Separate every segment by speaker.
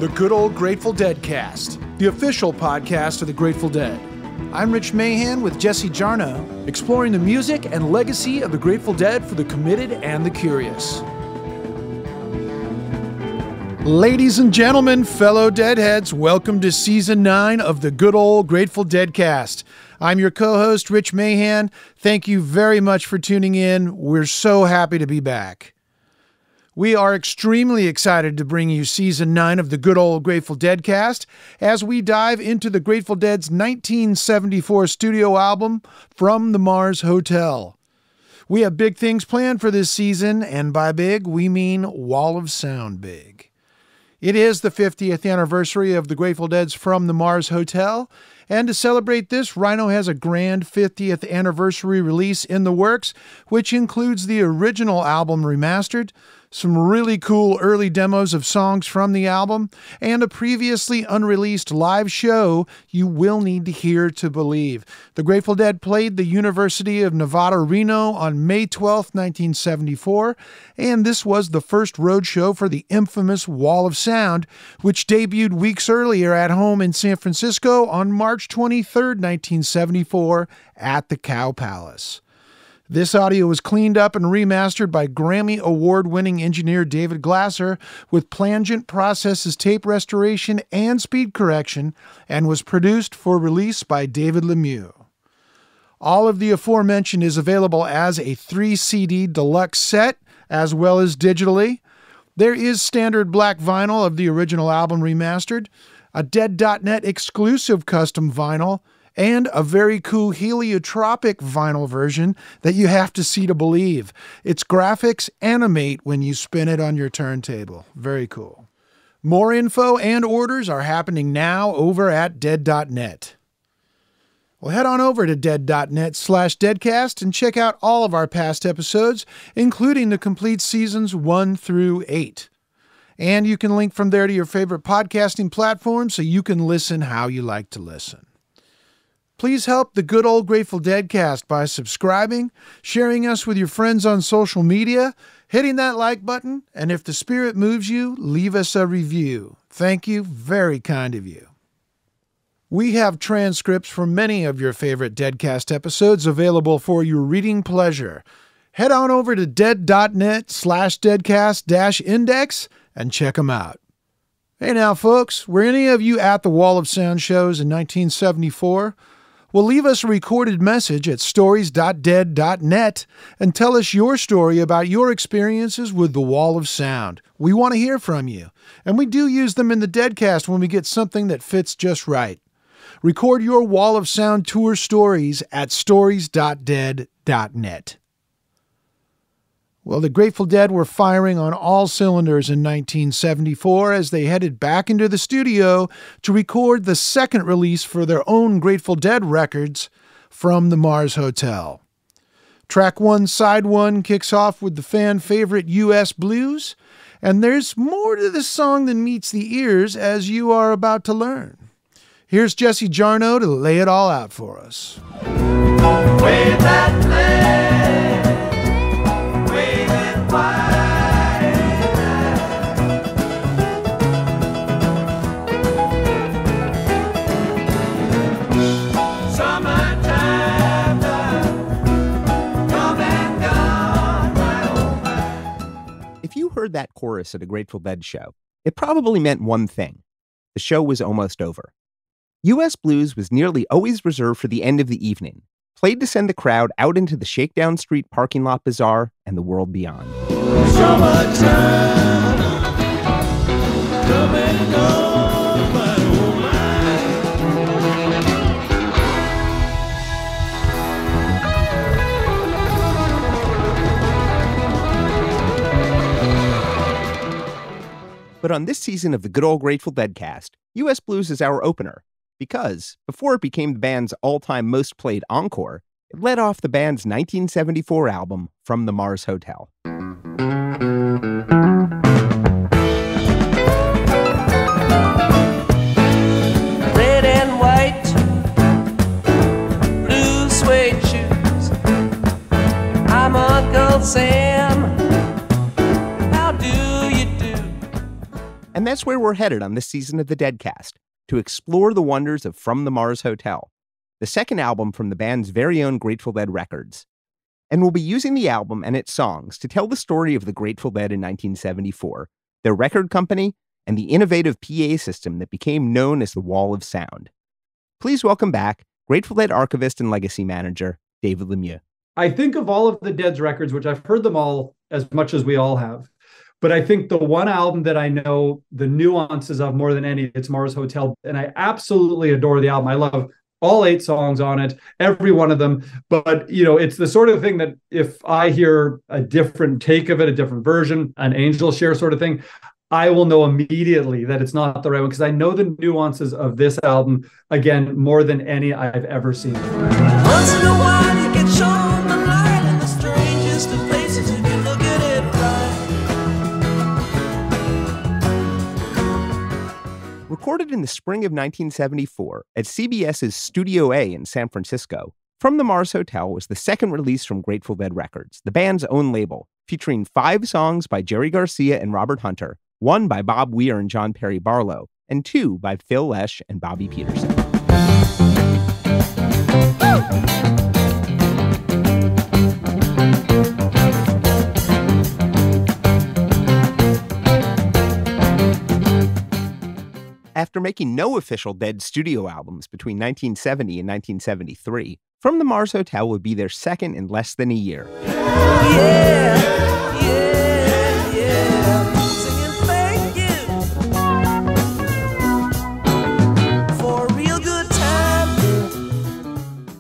Speaker 1: the good old Grateful Deadcast, the official podcast of the Grateful Dead. I'm Rich Mahan with Jesse Jarno, exploring the music and legacy of the Grateful Dead for the committed and the curious. Ladies and gentlemen, fellow Deadheads, welcome to Season 9 of the good old Grateful Deadcast. I'm your co-host, Rich Mahan. Thank you very much for tuning in. We're so happy to be back. We are extremely excited to bring you Season 9 of the good old Grateful Deadcast as we dive into the Grateful Dead's 1974 studio album, From the Mars Hotel. We have big things planned for this season, and by big, we mean Wall of Sound big. It is the 50th anniversary of the Grateful Dead's From the Mars Hotel, and to celebrate this, Rhino has a grand 50th anniversary release in the works, which includes the original album remastered, some really cool early demos of songs from the album, and a previously unreleased live show you will need to hear to believe. The Grateful Dead played the University of Nevada, Reno on May 12, 1974, and this was the first road show for the infamous Wall of Sound, which debuted weeks earlier at home in San Francisco on March 23, 1974, at the Cow Palace. This audio was cleaned up and remastered by Grammy Award-winning engineer David Glasser with plangent processes tape restoration and speed correction, and was produced for release by David Lemieux. All of the aforementioned is available as a 3-CD deluxe set, as well as digitally. There is standard black vinyl of the original album remastered, a Dead.net exclusive custom vinyl, and a very cool heliotropic vinyl version that you have to see to believe. Its graphics animate when you spin it on your turntable. Very cool. More info and orders are happening now over at Dead.net. Well, head on over to Dead.net/Deadcast and check out all of our past episodes, including the complete seasons 1 through 8. And you can link from there to your favorite podcasting platform so you can listen how you like to listen. Please help the good old Grateful Deadcast by subscribing, sharing us with your friends on social media, hitting that like button, and if the spirit moves you, leave us a review. Thank you. Very kind of you. We have transcripts from many of your favorite Deadcast episodes available for your reading pleasure. Head on over to Dead.net/Deadcast-index and check them out. Hey now, folks, were any of you at the Wall of Sound shows in 1974? Well, leave us a recorded message at stories.dead.net and tell us your story about your experiences with the Wall of Sound. We want to hear from you, and we do use them in the Deadcast when we get something that fits just right. Record your Wall of Sound tour stories at stories.dead.net. Well, the Grateful Dead were firing on all cylinders in 1974 as they headed back into the studio to record the second release for their own Grateful Dead records, From the Mars Hotel. Track 1, Side 1 kicks off with the fan favorite U.S. Blues, and there's more to this song than meets the ears, as you are about to learn. Here's Jesse Jarno to lay it all out for us.
Speaker 2: Wave that flag.
Speaker 3: If you heard that chorus at a Grateful Dead show, it probably meant one thing. The show was almost over. U.S. Blues was nearly always reserved for the end of the evening, played to send the crowd out into the Shakedown Street parking lot bazaar and the world beyond.
Speaker 2: Summertime, come and go, my oh
Speaker 3: my. But on this season of the good old Grateful Deadcast, U.S. Blues is our opener, because before it became the band's all-time most played encore, it led off the band's 1974 album, From the Mars Hotel.
Speaker 2: Red and white, blue suede shoes. I'm Uncle Sam. How do you do?
Speaker 3: And that's where we're headed on this season of the Deadcast, to explore the wonders of From the Mars Hotel, the second album from the band's very own Grateful Dead records. And we'll be using the album and its songs to tell the story of the Grateful Dead in 1974, their record company, and the innovative PA system that became known as the Wall of Sound. Please welcome back Grateful Dead archivist and legacy manager, David Lemieux.
Speaker 4: I think of all of the Dead's records, which I've heard them all as much as we all have, but I think the one album that I know the nuances of more than any, it's Mars Hotel. And I absolutely adore the album. I love all 8 songs on it, every one of them. But, it's the sort of thing that if I hear a different take of it, a different version, an Angel Share sort of thing, I will know immediately that it's not the right one, because I know the nuances of this album, again, more than any I've ever seen.
Speaker 2: Once in a while you get shown the light in the strangest of places if you look at it right.
Speaker 3: Recorded in the spring of 1974 at CBS's Studio A in San Francisco, From the Mars Hotel was the second release from Grateful Dead Records, the band's own label, featuring 5 songs by Jerry Garcia and Robert Hunter, 1 by Bob Weir and John Perry Barlow, and 2 by Phil Lesh and Bobby Peterson. After making no official Dead studio albums between 1970 and 1973, From the Mars Hotel would be their second in less than a year.
Speaker 2: Singing thank you for a real good time.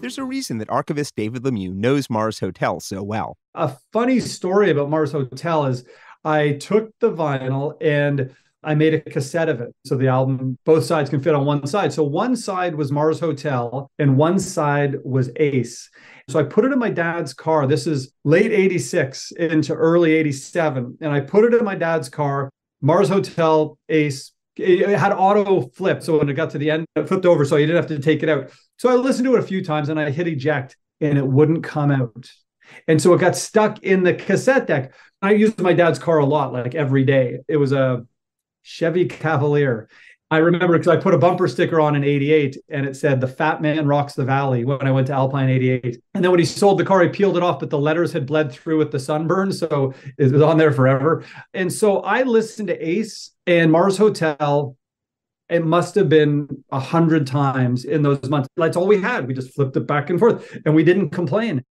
Speaker 3: There's a reason that archivist David Lemieux knows Mars Hotel so well.
Speaker 4: A funny story about Mars Hotel is I took the vinyl and I made a cassette of it. So the album, both sides can fit on one side. So one side was Mars Hotel and one side was Ace. So I put it in my dad's car. This is late 86 into early 87. And I put it in my dad's car, Mars Hotel, Ace. It had auto flip. So when it got to the end, it flipped over. So you didn't have to take it out. So I listened to it a few times and I hit eject and it wouldn't come out. And so it got stuck in the cassette deck. I used my dad's car a lot, like every day. It was a Chevy Cavalier. I remember because I put a bumper sticker on in 88 and it said, "The Fat Man Rocks the Valley," when I went to Alpine 88. And then when he sold the car, he peeled it off, but the letters had bled through with the sunburn. So it was on there forever. And so I listened to Ace and Mars Hotel. It must have been 100 times in those months. That's all we had. We just flipped it back and forth and we didn't complain.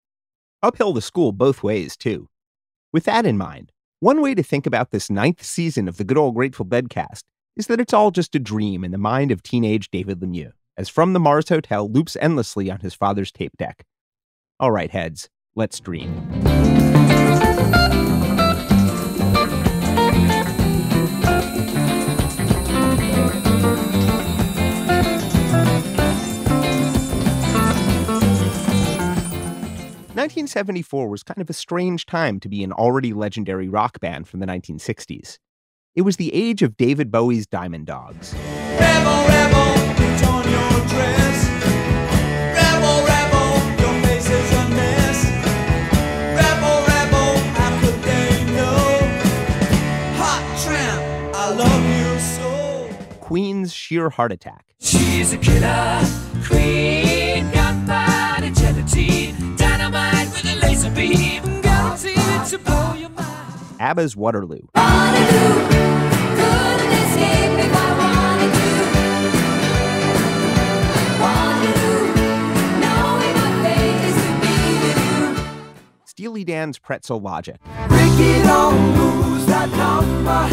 Speaker 3: Uphill to school both ways, too. With that in mind, one way to think about this 9th season of the good old Grateful Deadcast is that it's all just a dream in the mind of teenage David Lemieux, as From the Mars Hotel loops endlessly on his father's tape deck. All right, heads, let's dream. "1974 was kind of a strange time to be an already legendary rock band from the 1960s. It was the age of David Bowie's Diamond Dogs.
Speaker 2: Rebel, rebel, put on your dress. Rebel, rebel, your face is a mess. Rebel, rebel, how could they know? Hot tramp, I love you so.
Speaker 3: Queen's Sheer Heart Attack.
Speaker 2: She's a killer queen, gunpowder gelatine, dynamite with a laser beam, guaranteed to blow your mind.
Speaker 3: ABBA's Waterloo. Steely Dan's Pretzel Logic.
Speaker 2: Ricky don't lose that number.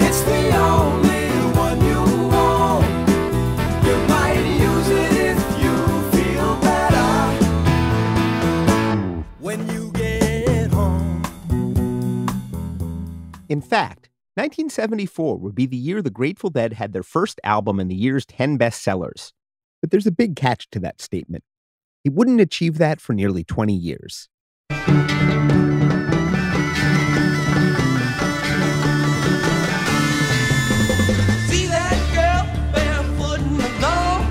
Speaker 2: It's the only one you want. You might use it if you feel better when you get home.
Speaker 3: In fact, 1974 would be the year the Grateful Dead had their first album in the year's 10 bestsellers. But there's a big catch to that statement. It wouldn't achieve that for nearly 20 years.
Speaker 2: See that girl barefoot in the lawn,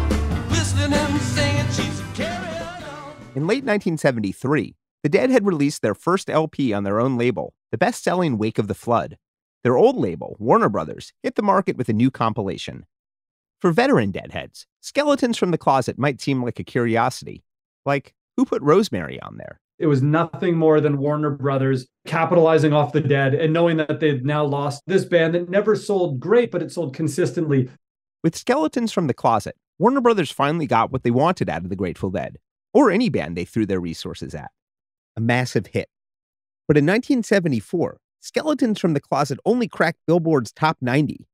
Speaker 2: whistling and singing, she's a carrying on.
Speaker 3: In late 1973, the Dead had released their first LP on their own label, the best-selling Wake of the Flood. Their old label, Warner Brothers, hit the market with a new compilation. For veteran Deadheads, Skeletons from the Closet might seem like a curiosity. Like, who put Rosemary on there?
Speaker 4: It was nothing more than Warner Brothers capitalizing off the Dead and knowing that they'd now lost this band that never sold great, but it sold consistently.
Speaker 3: With Skeletons from the Closet, Warner Brothers finally got what they wanted out of the Grateful Dead, or any band they threw their resources at. A massive hit. But in 1974, Skeletons from the Closet only cracked Billboard's top 90.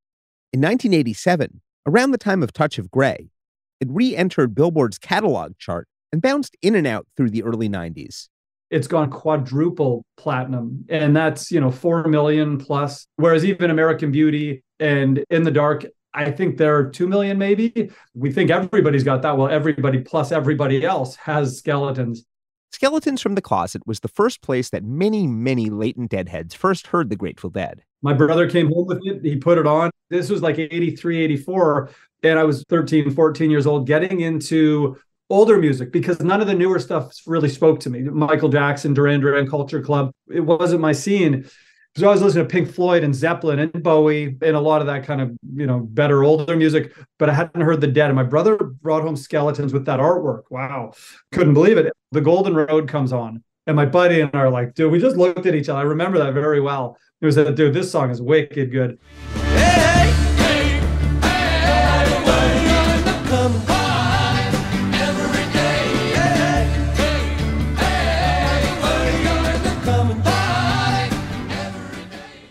Speaker 3: In 1987, around the time of Touch of Grey, it re-entered Billboard's catalog chart and bounced in and out through the early 90s.
Speaker 4: It's gone quadruple platinum, and that's, 4 million plus. Whereas even American Beauty and In the Dark, I think they're 2 million maybe. We think everybody's got that. Well, everybody plus everybody else has Skeletons.
Speaker 3: Skeletons from the Closet was the first place that many, many latent Deadheads first heard the Grateful Dead.
Speaker 4: My brother came home with it. He put it on. This was like 83, 84. And I was 13, 14 years old, getting into older music because none of the newer stuff really spoke to me. Michael Jackson, Duran Duran, Culture Club. It wasn't my scene. So I was listening to Pink Floyd and Zeppelin and Bowie and a lot of that kind of, better older music, but I hadn't heard the Dead. And my brother brought home Skeletons with that artwork. Wow. Couldn't believe it. The Golden Road comes on. And my buddy and I are like, dude, we just looked at each other. I remember that very well. It was that, dude, this song is wicked good.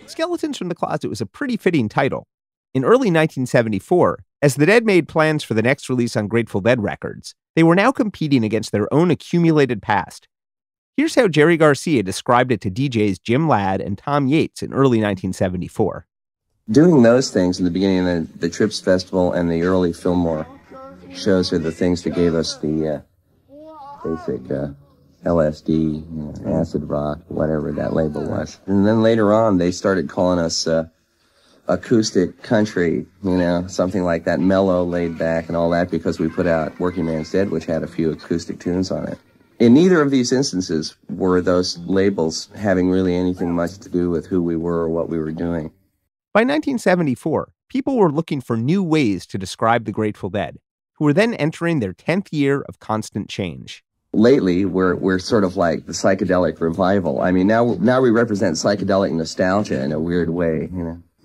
Speaker 3: Skeletons from the Closet was a pretty fitting title. In early 1974, as the Dead made plans for the next release on Grateful Dead Records, they were now competing against their own accumulated past. Here's how Jerry Garcia described it to DJs Jim Ladd and Tom Yates in early 1974.
Speaker 5: Doing those things in the beginning of the Trips Festival and the early Fillmore shows are the things that gave us the basic LSD, acid rock, whatever that label was. And then later on, they started calling us acoustic country, something like that, mellow, laid back, and all that, because we put out Working Man's Dead, which had a few acoustic tunes on it. In neither of these instances were those labels having really anything much to do with who we were or what we were doing.
Speaker 3: By 1974, people were looking for new ways to describe the Grateful Dead, who were then entering their 10th year of constant change.
Speaker 5: Lately, we're sort of like the psychedelic revival. I mean, now we represent psychedelic nostalgia in a weird way,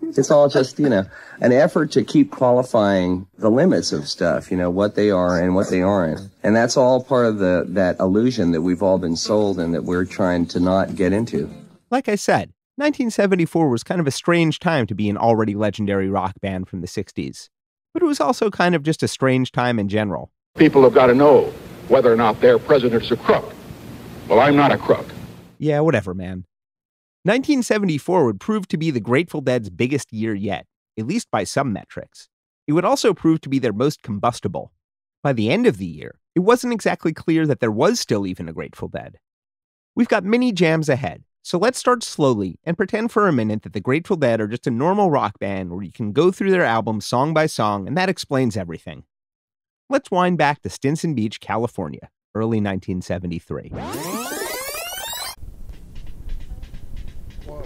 Speaker 5: It's all just, an effort to keep qualifying the limits of stuff, what they are and what they aren't. And that's all part of that illusion that we've all been sold and that we're trying to not get into.
Speaker 3: Like I said, 1974 was kind of a strange time to be an already legendary rock band from the 60s. But it was also kind of just a strange time in general.
Speaker 6: People have got to know whether or not their president's a crook. Well, I'm not a crook.
Speaker 3: Yeah, whatever, man. 1974 would prove to be the Grateful Dead's biggest year yet, at least by some metrics. It would also prove to be their most combustible. By the end of the year, it wasn't exactly clear that there was still even a Grateful Dead. We've got many jams ahead, so let's start slowly and pretend for a minute that the Grateful Dead are just a normal rock band where you can go through their albums song by song, and that explains everything. Let's wind back to Stinson Beach, California, early 1973.
Speaker 2: 1,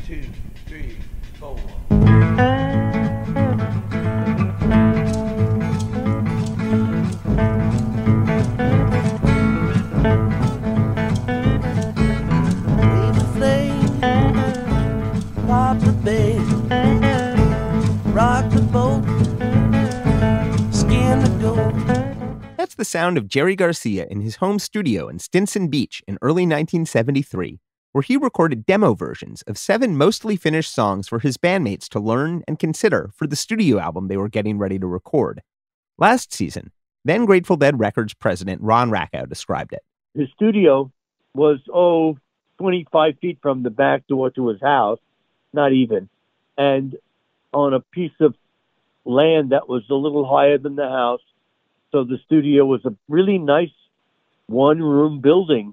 Speaker 2: 2, 3, 4. Baby flame, pop the bass, rock the boat, skin the goat.
Speaker 3: That's the sound of Jerry Garcia in his home studio in Stinson Beach in early 1973, where he recorded demo versions of 7 mostly finished songs for his bandmates to learn and consider for the studio album they were getting ready to record. Last season, then Grateful Dead Records president Ron Rakow described it.
Speaker 7: His studio was, 25 feet from the back door to his house, not even, and on a piece of land that was a little higher than the house. So the studio was a really nice one-room building.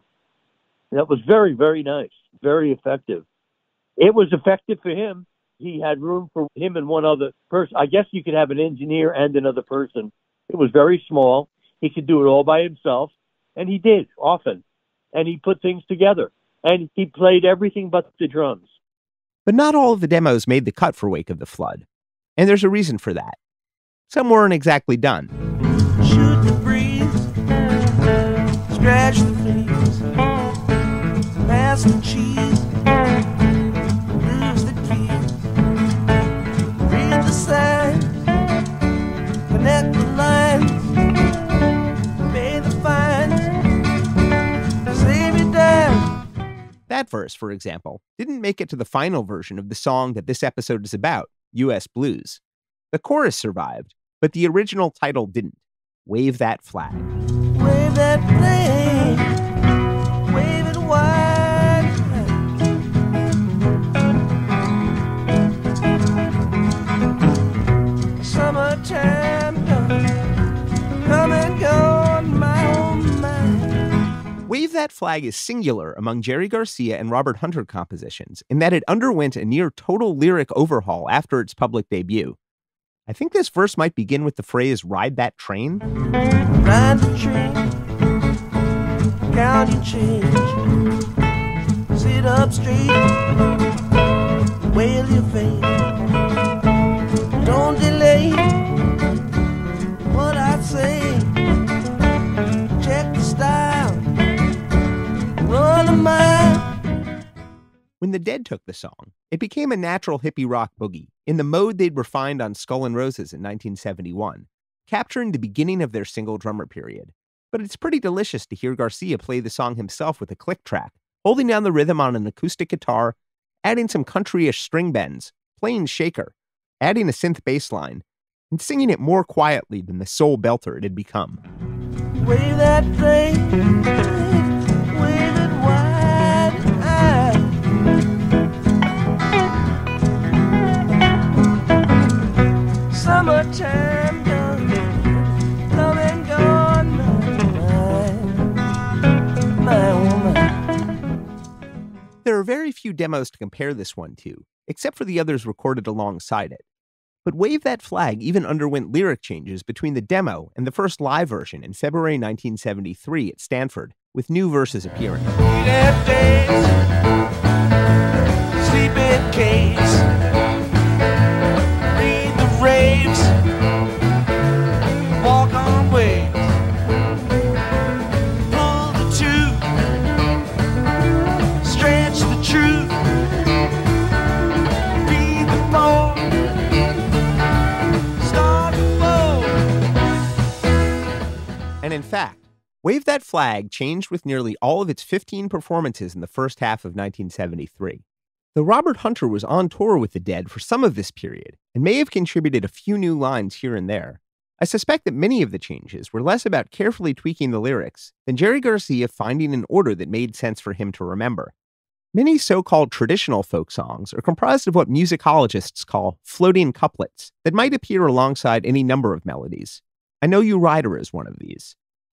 Speaker 7: That was very, very nice, very effective. It was effective for him. He had room for him and one other person. I guess you could have an engineer and another person. It was very small. He could do it all by himself, and he did often. And he put things together, and he played everything but the drums.
Speaker 3: But not all of the demos made the cut for Wake of the Flood. And there's a reason for that. Some weren't exactly done.
Speaker 2: Shoot the breeze, scratch the fleas, pass the cheese, lose the keys, read the signs, connect the lines, pay the fines, save your dime.
Speaker 3: That verse, for example, didn't make it to the final version of the song that this episode is about, U.S. Blues. The chorus survived, but the original title didn't. Wave That Flag.
Speaker 2: Wave that flag, wave it wide. Summertime come and go on my own mind.
Speaker 3: Wave That Flag is singular among Jerry Garcia and Robert Hunter compositions in that it underwent a near total lyric overhaul after its public debut. I think this verse might begin with the phrase, "Ride that train."
Speaker 2: Ride the train, count your change, sit up straight, wail your face, don't delay what I say, check the style, run a mile.
Speaker 3: When the Dead took the song, it became a natural hippie rock boogie in the mode they'd refined on Skull and Roses in 1971, capturing the beginning of their single drummer period. But it's pretty delicious to hear Garcia play the song himself with a click track, holding down the rhythm on an acoustic guitar, adding some country-ish string bends, playing shaker, adding a synth bass line, and singing it more quietly than the soul belter it had become.
Speaker 2: Wave that flag, wave it wide. Summertime come and go on my woman.
Speaker 3: There are very few demos to compare this one to, except for the others recorded alongside it. But Wave That Flag even underwent lyric changes between the demo and the first live version in February 1973 at Stanford, with new verses appearing.
Speaker 2: Eat at days, sleep in caves, read the raves, walk on waves, pull the tooth, stretch the truth, feed the bone, start the bow.
Speaker 3: And in fact, Wave That Flag changed with nearly all of its 15 performances in the first half of 1973. Though Robert Hunter was on tour with the Dead for some of this period and may have contributed a few new lines here and there, I suspect that many of the changes were less about carefully tweaking the lyrics than Jerry Garcia finding an order that made sense for him to remember. Many so-called traditional folk songs are comprised of what musicologists call floating couplets that might appear alongside any number of melodies. I Know You Rider is one of these.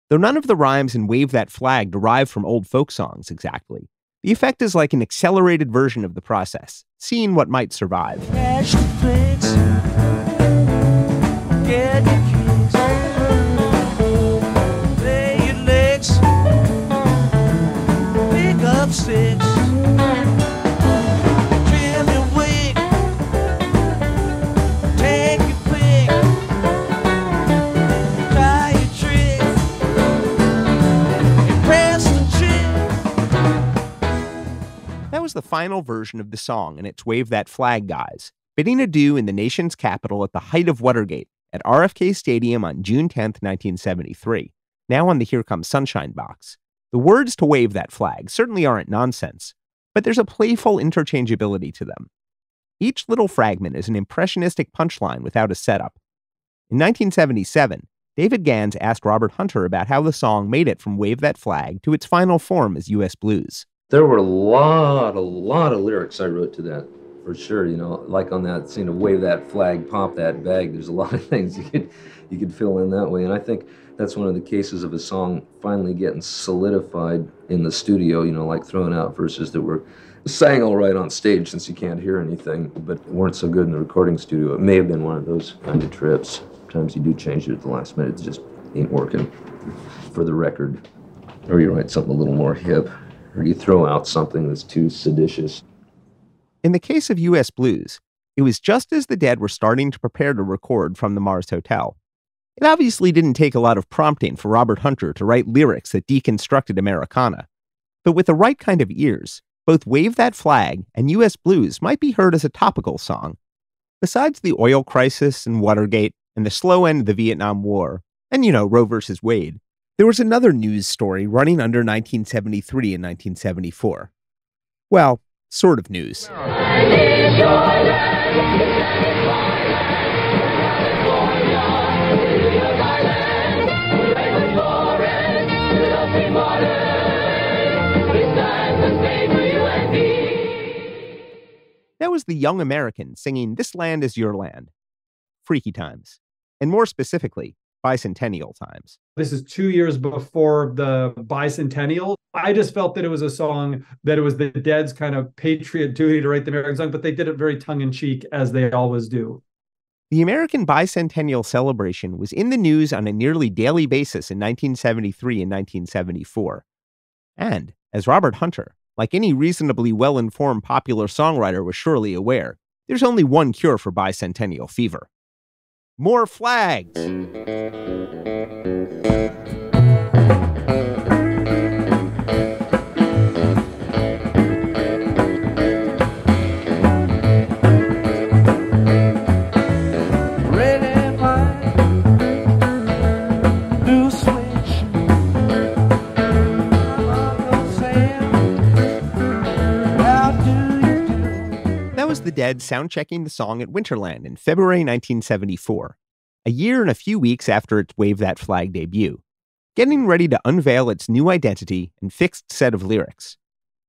Speaker 3: Though none of the rhymes in Wave That Flag derive from old folk songs exactly, the effect is like an accelerated version of the process, seeing what might survive.
Speaker 2: Cash the plates, get your keys, lay your legs, pick up sticks, trim your wig, take your pick, try your trick, impress the chick.
Speaker 3: That was the final version of the song and its Wave That Flag guys, bidding adieu in the nation's capital at the height of Watergate at RFK Stadium on June 10, 1973, now on the Here Comes Sunshine box. The words to Wave That Flag certainly aren't nonsense, but there's a playful interchangeability to them. Each little fragment is an impressionistic punchline without a setup. In 1977, David Gans asked Robert Hunter about how the song made it from Wave That Flag to its final form as U.S. Blues.
Speaker 8: There were a lot of lyrics I wrote to that, for sure. You know, like on that scene of Wave That Flag, Pop That Bag, there's a lot of things you could fill in that way. And I think that's one of the cases of a song finally getting solidified in the studio, you know, like throwing out verses that were sang all right on stage since you can't hear anything, but weren't so good in the recording studio. It may have been one of those kind of trips. Sometimes you do change it at the last minute, it just ain't working for the record. Or you write something a little more hip. Or you throw out something that's too seditious.
Speaker 3: In the case of U.S. Blues, it was just as the Dead were starting to prepare to record from the Mars Hotel. It obviously didn't take a lot of prompting for Robert Hunter to write lyrics that deconstructed Americana. But with the right kind of ears, both Wave That Flag and U.S. Blues might be heard as a topical song. Besides the oil crisis and Watergate and the slow end of the Vietnam War, and Roe versus Wade, there was another news story running under 1973 and 1974. Well, sort of news. That was the Young American singing This Land Is Your Land. Freaky times. And more specifically, bicentennial times.
Speaker 4: This is 2 years before the bicentennial. I just felt that it was a song that it was the Dead's kind of patriot duty to write the American song, but they did it very tongue-in-cheek, as they always do.
Speaker 3: The American bicentennial celebration was in the news on a nearly daily basis in 1973 and 1974. And, as Robert Hunter, like any reasonably well-informed popular songwriter, was surely aware, there's only one cure for bicentennial fever. More flags! The Dead sound-checking the song at Winterland in February 1974, a year and a few weeks after its Wave That Flag debut, getting ready to unveil its new identity and fixed set of lyrics.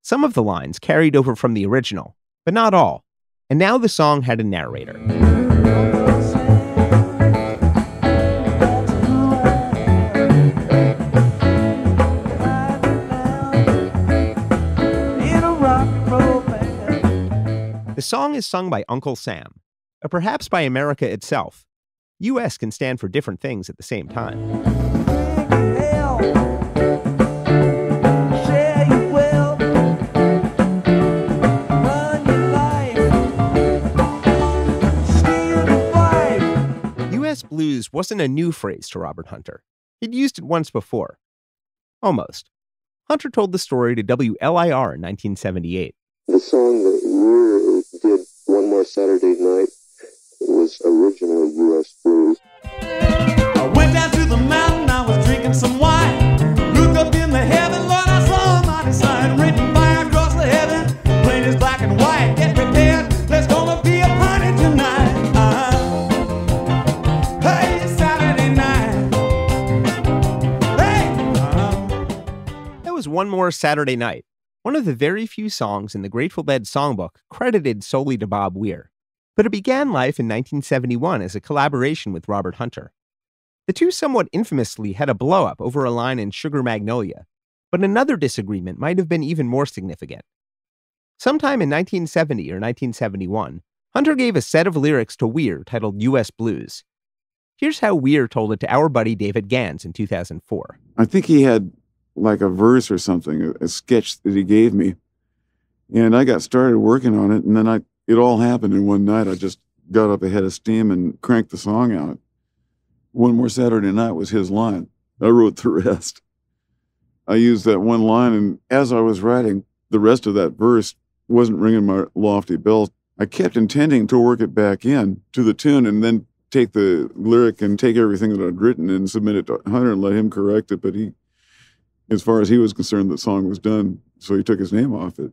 Speaker 3: Some of the lines carried over from the original, but not all, and now the song had a narrator. The song is sung by Uncle Sam, or perhaps by America itself. U.S. can stand for different things at the same time. U.S. Blues wasn't a new phrase to Robert Hunter. He'd used it once before. Almost. Hunter told the story to WLIR in 1978.
Speaker 9: The song that Weir did One More Saturday Night was originally U.S. Blues.
Speaker 2: I went down to the mountain, I was drinking some wine. Looked up in the heaven, Lord, I saw a mighty sign written by across the heaven. Plain as black and white, get prepared, there's gonna be a party tonight. Hey, it's Saturday night. Hey,
Speaker 3: That was One More Saturday Night, one of the very few songs in the Grateful Dead songbook credited solely to Bob Weir. But it began life in 1971 as a collaboration with Robert Hunter. The two somewhat infamously had a blow-up over a line in Sugar Magnolia, but another disagreement might have been even more significant. Sometime in 1970 or 1971, Hunter gave a set of lyrics to Weir titled U.S. Blues. Here's how Weir told it to our buddy David Gans in 2004.
Speaker 10: I think he had like a verse or something, a sketch that he gave me. And I got started working on it, and then it all happened in one night. I just got up ahead of steam and cranked the song out. One More Saturday Night was his line. I wrote the rest. I used that one line, and as I was writing, the rest of that verse wasn't ringing my lofty bells. I kept intending to work it back in to the tune and then take the lyric and take everything that I'd written and submit it to Hunter and let him correct it, but he, as far as he was concerned, the song was done, so he took his name off it.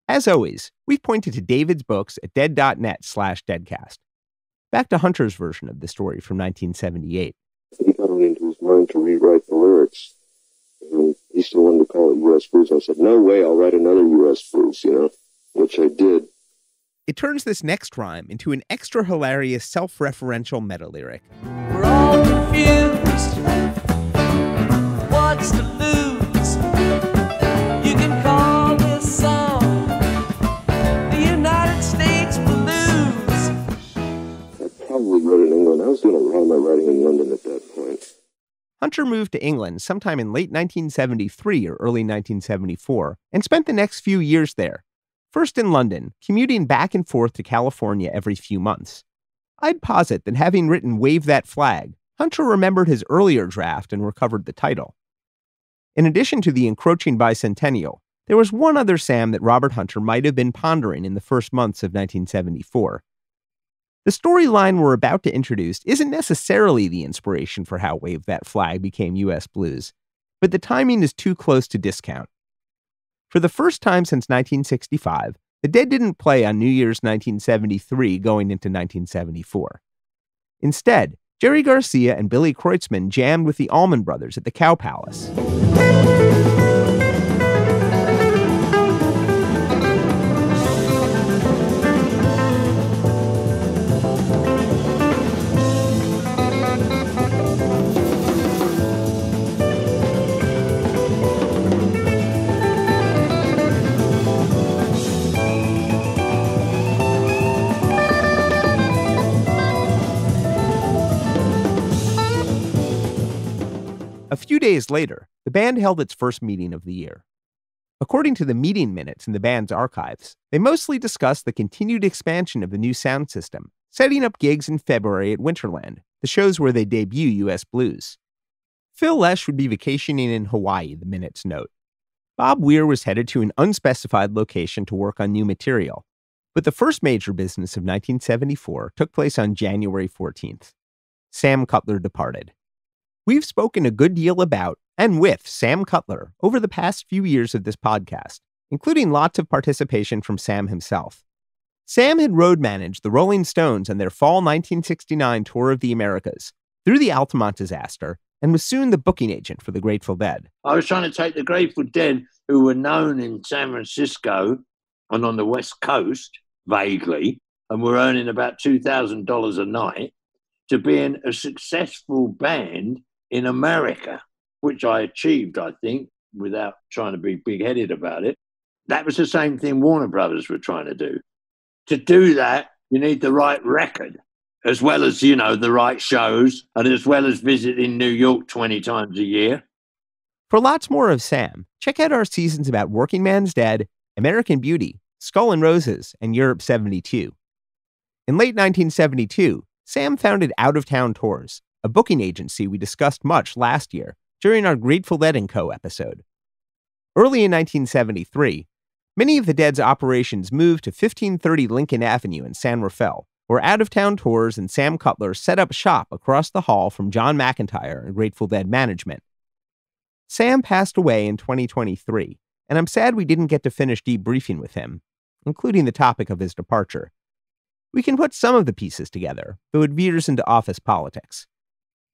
Speaker 3: As always, we've pointed to David's books at dead.net/deadcast. Back to Hunter's version of the story from 1978.
Speaker 9: He got it into his mind to rewrite the lyrics. And he still wanted to call it U.S. Blues. I said, no way, I'll write another U.S. Blues, which I did.
Speaker 3: It turns this next rhyme into an extra hilarious self-referential meta-lyric.
Speaker 2: we're all confused. What's to lose? You can call this song the United States Blues.
Speaker 9: I probably wrote it in England. I was doing a lot of my writing in London at that point.
Speaker 3: Hunter moved to England sometime in late 1973 or early 1974 and spent the next few years there, First in London, commuting back and forth to California every few months. I'd posit that having written Wave That Flag, Hunter remembered his earlier draft and recovered the title. In addition to the encroaching bicentennial, there was one other Sam that Robert Hunter might have been pondering in the first months of 1974. The storyline we're about to introduce isn't necessarily the inspiration for how Wave That Flag became U.S. Blues, but the timing is too close to discount. For the first time since 1965, the Dead didn't play on New Year's 1973 going into 1974. Instead, Jerry Garcia and Billy Kreutzmann jammed with the Allman Brothers at the Cow Palace. A few days later, the band held its first meeting of the year. According to the meeting minutes in the band's archives, they mostly discussed the continued expansion of the new sound system, setting up gigs in February at Winterland, the shows where they debut U.S. Blues. Phil Lesh would be vacationing in Hawaii, the minutes note. Bob Weir was headed to an unspecified location to work on new material, but the first major business of 1974 took place on January 14th. Sam Cutler departed. We've spoken a good deal about and with Sam Cutler over the past few years of this podcast, including lots of participation from Sam himself. Sam had road managed the Rolling Stones on their fall 1969 tour of the Americas, through the Altamont disaster, and was soon the booking agent for the Grateful Dead.
Speaker 11: I was trying to take the Grateful Dead, who were known in San Francisco and on the West Coast, vaguely, and were earning about $2,000 a night, to being a successful band in America, which I achieved, I think, without trying to be big-headed about it. That was the same thing Warner Brothers were trying to do. To do that, you need the right record, as well as, the right shows, and as well as visiting New York 20 times a year.
Speaker 3: For lots more of Sam, check out our seasons about Working Man's Dead, American Beauty, Skull and Roses, and Europe 72. In late 1972, Sam founded Out of Town Tours, a booking agency we discussed much last year during our Grateful Dead & Co. episode. Early in 1973, many of the Dead's operations moved to 1530 Lincoln Avenue in San Rafael, where Out of Town Tours and Sam Cutler set up shop across the hall from John McIntyre and Grateful Dead management. Sam passed away in 2023, and I'm sad we didn't get to finish debriefing with him, including the topic of his departure. We can put some of the pieces together, though it veers into office politics.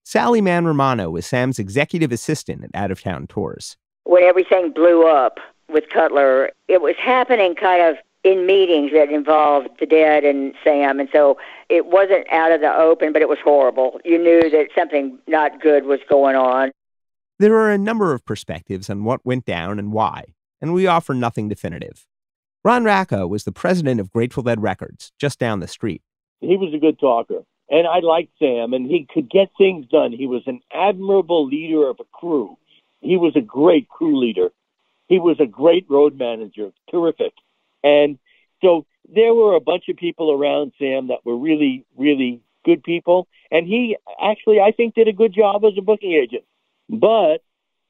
Speaker 3: Sally Mann Romano was Sam's executive assistant at Out of Town Tours.
Speaker 12: When everything blew up with Cutler, it was happening kind of in meetings that involved the Dead and Sam, and so it wasn't out of the open, but it was horrible. You knew that something not good was going on.
Speaker 3: There are a number of perspectives on what went down and why, and we offer nothing definitive. Ron Rakow was the president of Grateful Dead Records, just down the street.
Speaker 7: He was a good talker. And I liked Sam, and he could get things done. He was an admirable leader of a crew. He was a great crew leader. He was a great road manager, terrific. And so there were a bunch of people around Sam that were really, really good people. And he actually, I think, did a good job as a booking agent. But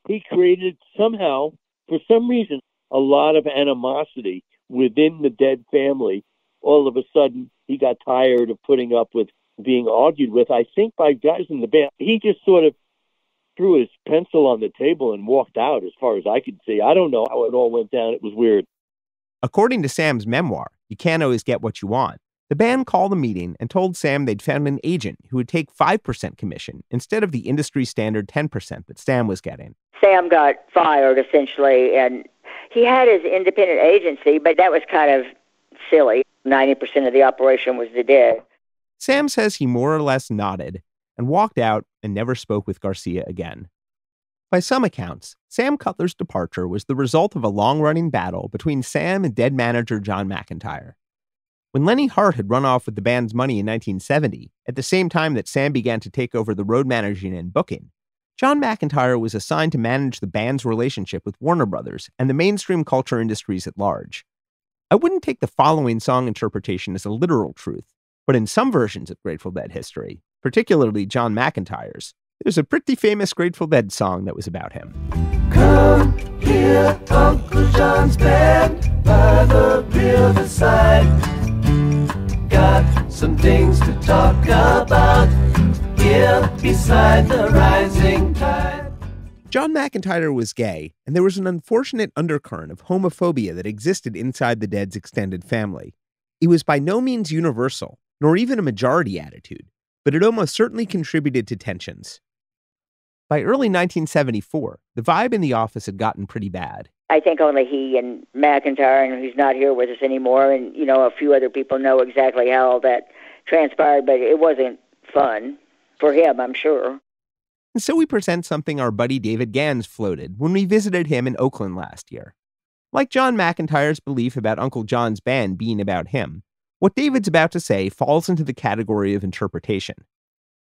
Speaker 7: he created somehow, for some reason, a lot of animosity within the Dead family. All of a sudden, he got tired of putting up with being argued with, I think, by guys in the band. He just sort of threw his pencil on the table and walked out, as far as I could see. I don't know how it all went down. It was weird.
Speaker 3: According to Sam's memoir, You Can't Always Get What You Want, the band called a meeting and told Sam they'd found an agent who would take 5% commission instead of the industry standard 10% that Sam was getting.
Speaker 12: Sam got fired, essentially, and he had his independent agency, but that was kind of silly. 90% of the operation was the Dead.
Speaker 3: Sam says he more or less nodded and walked out and never spoke with Garcia again. By some accounts, Sam Cutler's departure was the result of a long-running battle between Sam and Dead manager John McIntyre. When Lenny Hart had run off with the band's money in 1970, at the same time that Sam began to take over the road managing and booking, John McIntyre was assigned to manage the band's relationship with Warner Brothers and the mainstream culture industries at large. I wouldn't take the following song interpretation as a literal truth, but in some versions of Grateful Dead history, particularly John McEntire's, there's a pretty famous Grateful Dead song that was about him.
Speaker 2: Come here, Uncle John's band by the riverside. Got some things to talk about here beside the rising tide.
Speaker 3: John McEntire was gay, and there was an unfortunate undercurrent of homophobia that existed inside the Dead's extended family. It was by no means universal, nor even a majority attitude, but it almost certainly contributed to tensions. By early 1974, the vibe in the office had gotten pretty bad.
Speaker 12: I think only he and McEntire, and who's not here with us anymore, and, a few other people know exactly how all that transpired, but it wasn't fun for him, I'm sure.
Speaker 3: And so we present something our buddy David Gans floated when we visited him in Oakland last year. Like John McEntire's belief about Uncle John's band being about him, what David's about to say falls into the category of interpretation.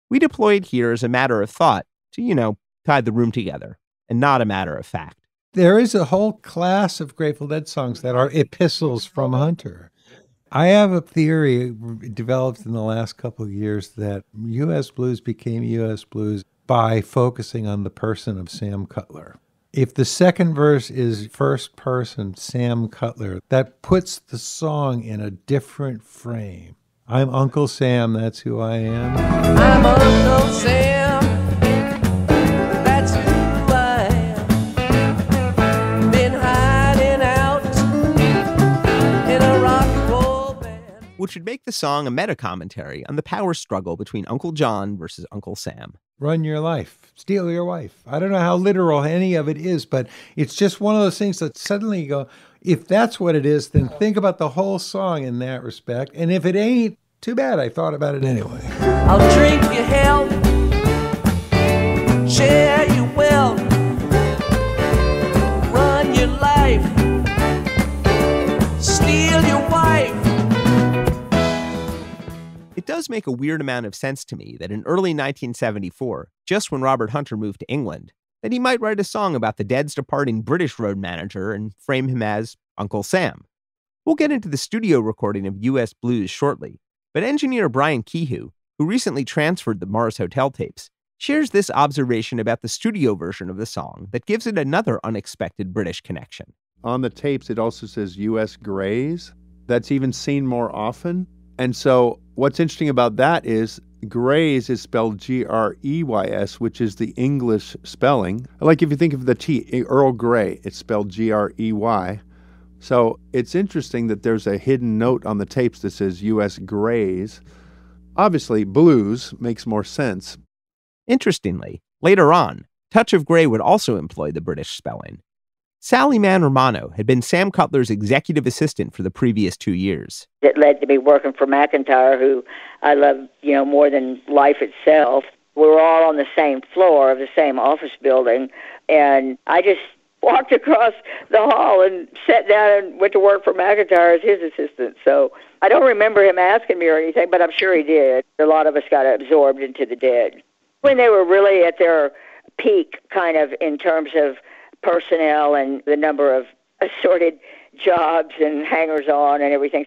Speaker 3: We deploy it here as a matter of thought to, tie the room together, and not a matter of fact.
Speaker 13: There is a whole class of Grateful Dead songs that are epistles from Hunter. I have a theory developed in the last couple of years that U.S. Blues became U.S. Blues by focusing on the person of Sam Cutler. If the second verse is first person Sam Cutler, that puts the song in a different frame. I'm Uncle Sam, that's who I am.
Speaker 2: I'm Uncle Sam, that's who I am. Been hiding out in a rock and roll band.
Speaker 3: Which would make the song a meta-commentary on the power struggle between Uncle John versus Uncle Sam.
Speaker 13: Run your life, steal your wife. I don't know how literal any of it is, but it's just one of those things that suddenly you go, if that's what it is, then think about the whole song in that respect. And if it ain't, too bad, I thought about it anyway.
Speaker 2: I'll drink your health, share your wealth, run your life, steal your wife.
Speaker 3: It does make a weird amount of sense to me that in early 1974, just when Robert Hunter moved to England, that he might write a song about the Dead's departing British road manager and frame him as Uncle Sam. We'll get into the studio recording of U.S. Blues shortly, but engineer Brian Kehew, who recently transferred the Mars Hotel tapes, shares this observation about the studio version of the song that gives it another unexpected British connection.
Speaker 14: On the tapes, it also says U.S. Grays. That's even seen more often. And so what's interesting about that is Grays is spelled Greys, which is the English spelling. Like if you think of the T, Earl Grey, it's spelled Grey. So it's interesting that there's a hidden note on the tapes that says U.S. Grays. Obviously, blues makes more sense.
Speaker 3: Interestingly, later on, Touch of Grey would also employ the British spelling. Sally Mann Romano had been Sam Cutler's executive assistant for the previous 2 years.
Speaker 12: It led to me working for McEntire, who I love, more than life itself. We were all on the same floor of the same office building, and I just walked across the hall and sat down and went to work for McEntire as his assistant. So I don't remember him asking me or anything, but I'm sure he did. A lot of us got absorbed into the Dead. When they were really at their peak, kind of in terms of personnel and the number of assorted jobs and hangers-on and everything.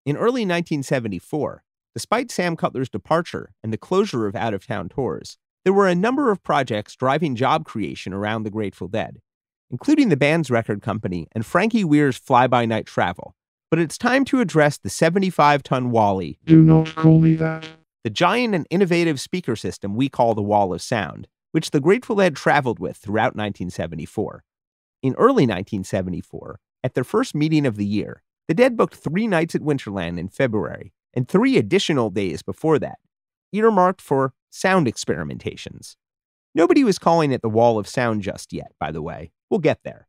Speaker 3: In early 1974, despite Sam Cutler's departure and the closure of out-of-town tours, there were a number of projects driving job creation around the Grateful Dead, including the band's record company and Frankie Weir's fly-by-night travel. But it's time to address the 75-ton Wally.
Speaker 10: Do not call me that.
Speaker 3: The giant and innovative speaker system we call the Wall of Sound, which the Grateful Dead traveled with throughout 1974. In early 1974, at their first meeting of the year, the Dead booked 3 nights at Winterland in February, and 3 additional days before that, earmarked for sound experimentations. Nobody was calling it the Wall of Sound just yet, by the way. We'll get there.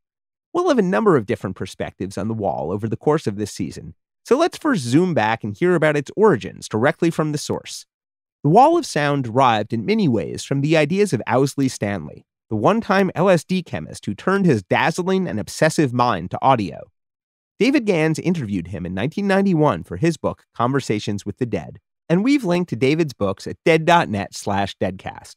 Speaker 3: We'll have a number of different perspectives on the wall over the course of this season, so let's first zoom back and hear about its origins directly from the source. The Wall of Sound derived in many ways from the ideas of Owsley Stanley, the one-time LSD chemist who turned his dazzling and obsessive mind to audio. David Gans interviewed him in 1991 for his book, Conversations with the Dead, and we've linked to David's books at dead.net/deadcast.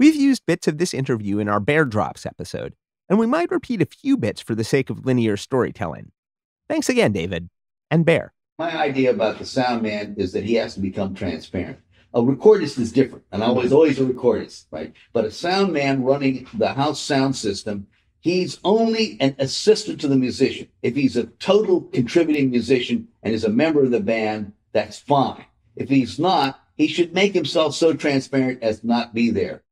Speaker 3: We've used bits of this interview in our Bear Drops episode, and we might repeat a few bits for the sake of linear storytelling. Thanks again, David. And Bear.
Speaker 15: My idea about the sound man is that he has to become transparent. A recordist is different, and I was always a recordist, right? But a sound man running the house sound system, he's only an assistant to the musician. If he's a total contributing musician and is a member of the band, that's fine. If he's not, he should make himself so transparent as not be there.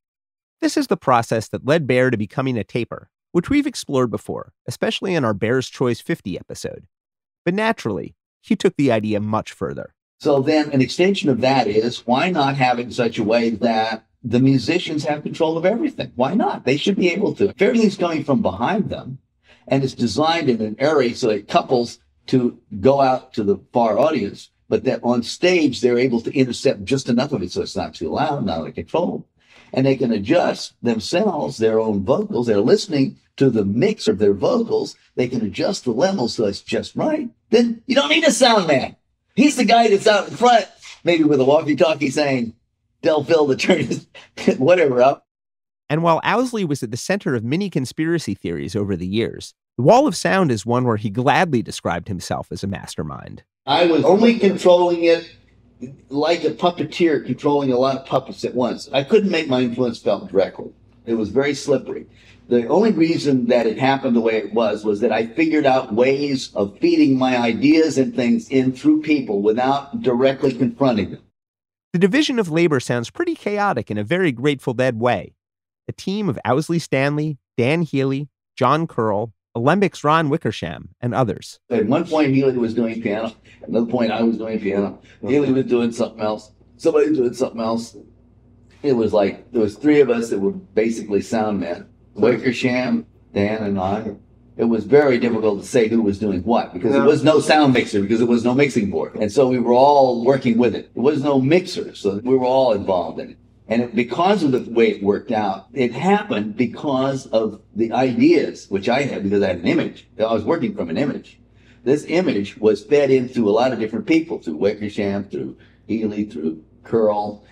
Speaker 3: This is the process that led Bear to becoming a taper, which we've explored before, especially in our Bear's Choice 50 episode. But naturally, he took the idea much further.
Speaker 15: So then an extension of that is, why not have it in such a way that the musicians have control of everything? Why not? They should be able to. If everything's coming from behind them and it's designed in an area so it couples to go out to the far audience, but that on stage they're able to intercept just enough of it so it's not too loud, not out of control. And they can adjust themselves, their own vocals. They're listening to the mix of their vocals. They can adjust the levels so it's just right. Then you don't need a sound man. He's the guy that's out in front, maybe with a walkie-talkie saying, tell Phil to turn his whatever up.
Speaker 3: And while Owsley was at the center of many conspiracy theories over the years, the Wall of Sound is one where he gladly described himself as a mastermind.
Speaker 15: I was only controlling it like a puppeteer controlling a lot of puppets at once. I couldn't make my influence felt directly. It was very slippery. The only reason that it happened the way it was that I figured out ways of feeding my ideas and things in through people without directly confronting them.
Speaker 3: The division of labor sounds pretty chaotic in a very Grateful Dead way. A team of Owsley Stanley, Dan Healy, John Curl, Alembic's Ron Wickersham, and others.
Speaker 15: At one point, Healy was doing piano. At another point, I was doing piano. Healy was doing something else. Somebody was doing something else. It was like, there was three of us that were basically sound men. Wickersham, Dan, and I. It was very difficult to say who was doing what, because there was no sound mixer, because there was no mixing board. And so we were all working with it. There was no mixer, so we were all involved in it. And because of the way it worked out, it happened because of the ideas, which I had, because I had an image. I was working from an image. This image was fed in through a lot of different people, through Wickersham, through Healy, through Curl.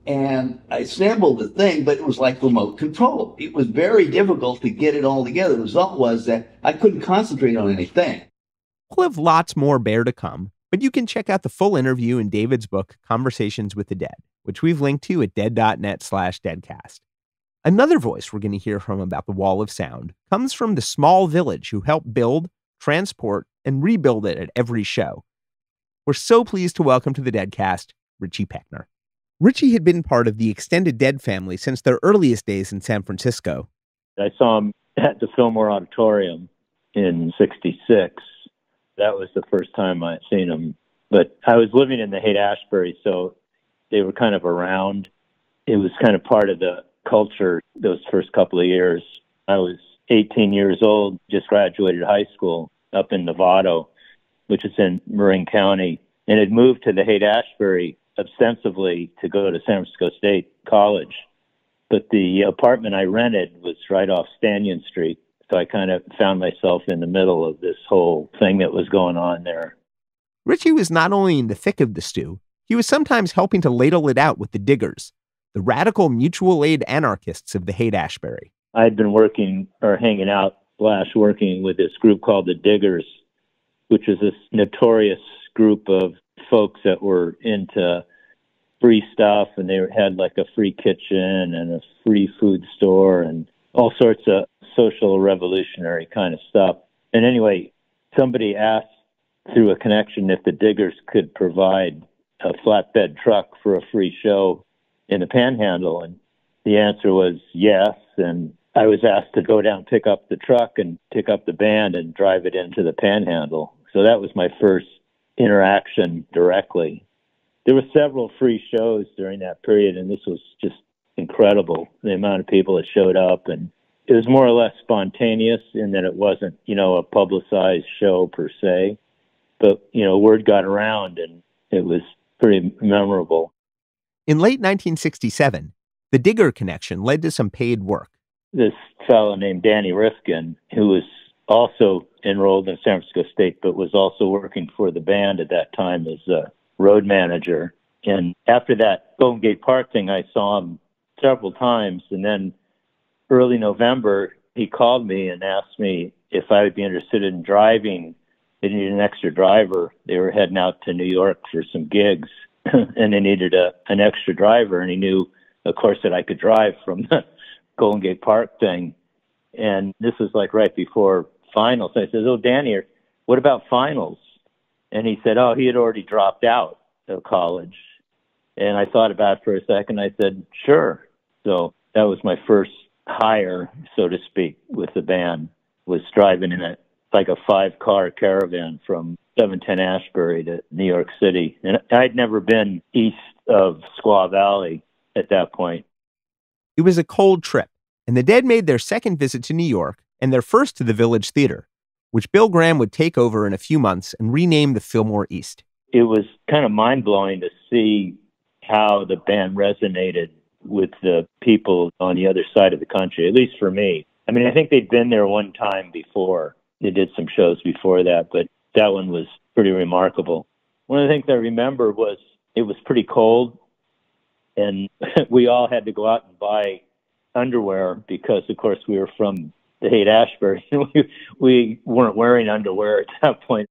Speaker 15: And I assembled the thing, but it was like remote control. It was very difficult to get it all together. The result was that I couldn't concentrate on anything.
Speaker 3: We'll have lots more Bear to come, but you can check out the full interview in David's book, Conversations with the Dead, which we've linked to at dead.net/deadcast. Another voice we're going to hear from about the Wall of Sound comes from the small village who helped build, transport, and rebuild it at every show. We're so pleased to welcome to the Deadcast, Richie Pechner. Richie had been part of the extended Dead family since their earliest days in San Francisco.
Speaker 7: I saw him at the Fillmore Auditorium in '66. That was the first time I'd seen him. But I was living in the Haight-Ashbury, so they were kind of around. It was kind of part of the culture those first couple of years. I was 18 years old, just graduated high school up in Novato, which is in Marin County, and had moved to the Haight-Ashbury ostensibly to go to San Francisco State College. But the apartment I rented was right off Stanton Street. So I kind of found myself in the middle of this whole thing that was going on there.
Speaker 3: Richie was not only in the thick of the stew, he was sometimes helping to ladle it out with the Diggers, the radical mutual aid anarchists of the Haight-Ashbury.
Speaker 7: I'd been working or hanging out / working with this group called the Diggers, which is this notorious group of folks that were into free stuff, and they had like a free kitchen and a free food store and all sorts of social revolutionary kind of stuff. And anyway, somebody asked through a connection if the Diggers could provide a flatbed truck for a free show in the Panhandle, and the answer was yes. And I was asked to go down, pick up the truck and pick up the band and drive it into the Panhandle. So that was my first interaction directly. There were several free shows during that period, and this was just incredible, the amount of people that showed up. And it was more or less spontaneous in that it wasn't, a publicized show per se. But, word got around, and it was pretty memorable.
Speaker 3: In late 1967, the Digger connection led to some paid work.
Speaker 7: This fellow named Danny Rifkin, who was also enrolled in San Francisco State, but was also working for the band at that time as a road manager. And after that Golden Gate Park thing, I saw him several times. And then early November, he called me and asked me if I would be interested in driving
Speaker 16: They needed an extra driver. They were heading out to New York for some gigs, and they needed an extra driver. And he knew, of course, that I could drive from the Golden Gate Park thing. And this was like right before finals. I said, "Oh, Danny, what about finals?" And he said, "Oh, he had already dropped out of college." And I thought about it for a second. I said, "Sure." So that was my first hire, so to speak, with the band, was driving in like a 5-car caravan from 710 Ashbury to New York City. And I'd never been east of Squaw Valley at that point.
Speaker 3: It was a cold trip, and the Dead made their second visit to New York and their first to the Village Theater, which Bill Graham would take over in a few months and rename the Fillmore East.
Speaker 16: It was kind of mind-blowing to see how the band resonated with the people on the other side of the country, at least for me. I mean, I think they'd been there one time before. They did some shows before that, but that one was pretty remarkable. One of the things I remember was it was pretty cold, and we all had to go out and buy underwear because, of course, we were from the Haight-Ashbury. We weren't wearing underwear at that point.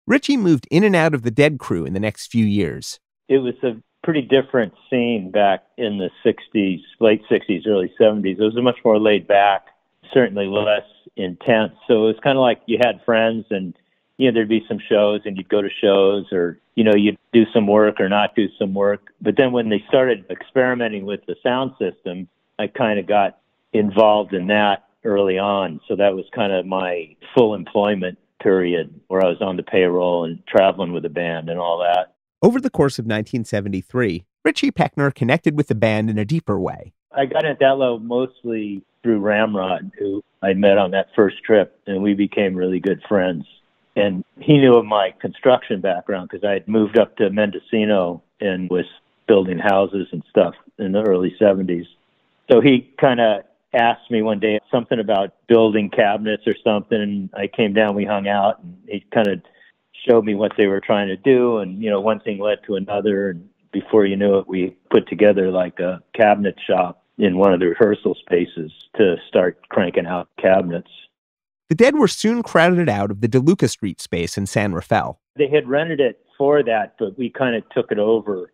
Speaker 3: Richie moved in and out of the Dead crew in the next few years.
Speaker 16: It was a pretty different scene back in the 60s, late 60s, early 70s. It was much more laid back, certainly less intense. So it was kind of like you had friends and, there'd be some shows and you'd go to shows or, you'd do some work or not do some work. But then when they started experimenting with the sound system, I kind of got involved in that early on. So that was kind of my full employment period where I was on the payroll and traveling with the band and all that.
Speaker 3: Over the course of 1973, Richie Pechner connected with the band in a deeper way.
Speaker 16: I got at that level mostly through Ramrod, who I met on that first trip, and we became really good friends. And he knew of my construction background because I had moved up to Mendocino and was building houses and stuff in the early 70s. So he kind of asked me one day something about building cabinets or something, and I came down, we hung out, and he kind of showed me what they were trying to do, and, one thing led to another, and before you knew it, we put together like a cabinet shop in one of the rehearsal spaces to start cranking out cabinets.
Speaker 3: The Dead were soon crowded out of the DeLuca Street space in San Rafael.
Speaker 16: They had rented it for that, but we kind of took it over,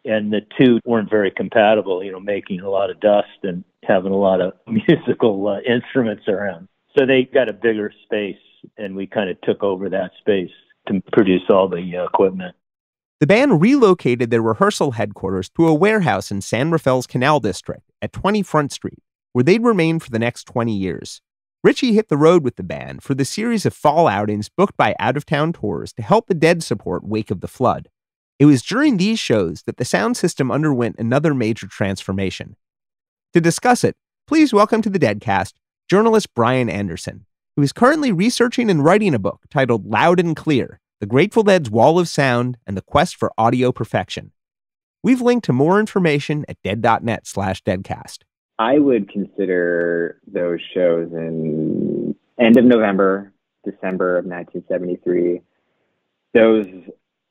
Speaker 16: and the two weren't very compatible, making a lot of dust and having a lot of musical instruments around. So they got a bigger space, and we kind of took over that space to produce all the equipment.
Speaker 3: The band relocated their rehearsal headquarters to a warehouse in San Rafael's Canal District at 20 Front Street, where they'd remain for the next 20 years. Richie hit the road with the band for the series of fall outings booked by out-of-town tours to help the Dead support Wake of the Flood. It was during these shows that the sound system underwent another major transformation. To discuss it, please welcome to the Deadcast journalist Brian Anderson, who is currently researching and writing a book titled Loud and Clear, The Grateful Dead's Wall of Sound and the Quest for Audio Perfection. We've linked to more information at dead.net/deadcast.
Speaker 17: I would consider those shows in end of November, December of 1973. Those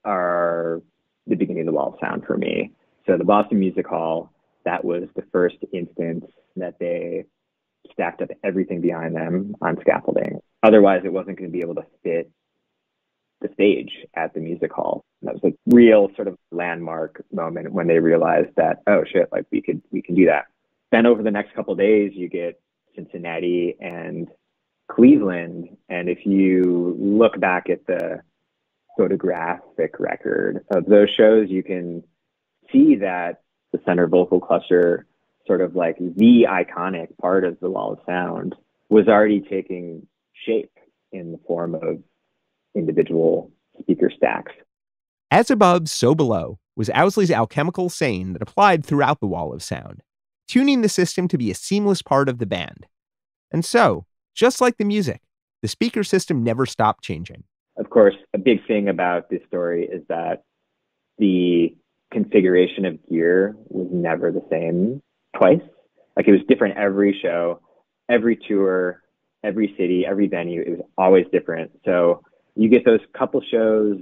Speaker 17: are the beginning of the Wall of Sound for me. So the Boston Music Hall, that was the first instance that they stacked up everything behind them on scaffolding. Otherwise, it wasn't going to be able to fit the stage at the music hall. And that was a real sort of landmark moment when they realized that, oh shit, like we can do that. Then over the next couple of days, you get Cincinnati and Cleveland. And if you look back at the photographic record of those shows, you can see that the center vocal cluster, sort of like the iconic part of the Wall of Sound, was already taking shape in the form of individual speaker stacks.
Speaker 3: As above, so below was Owsley's alchemical saying that applied throughout the Wall of Sound, tuning the system to be a seamless part of the band. And so, just like the music, the speaker system never stopped changing.
Speaker 17: Of course, a big thing about this story is that the configuration of gear was never the same twice. Like, it was different every show, every tour, every city, every venue. It was always different. So you get those couple shows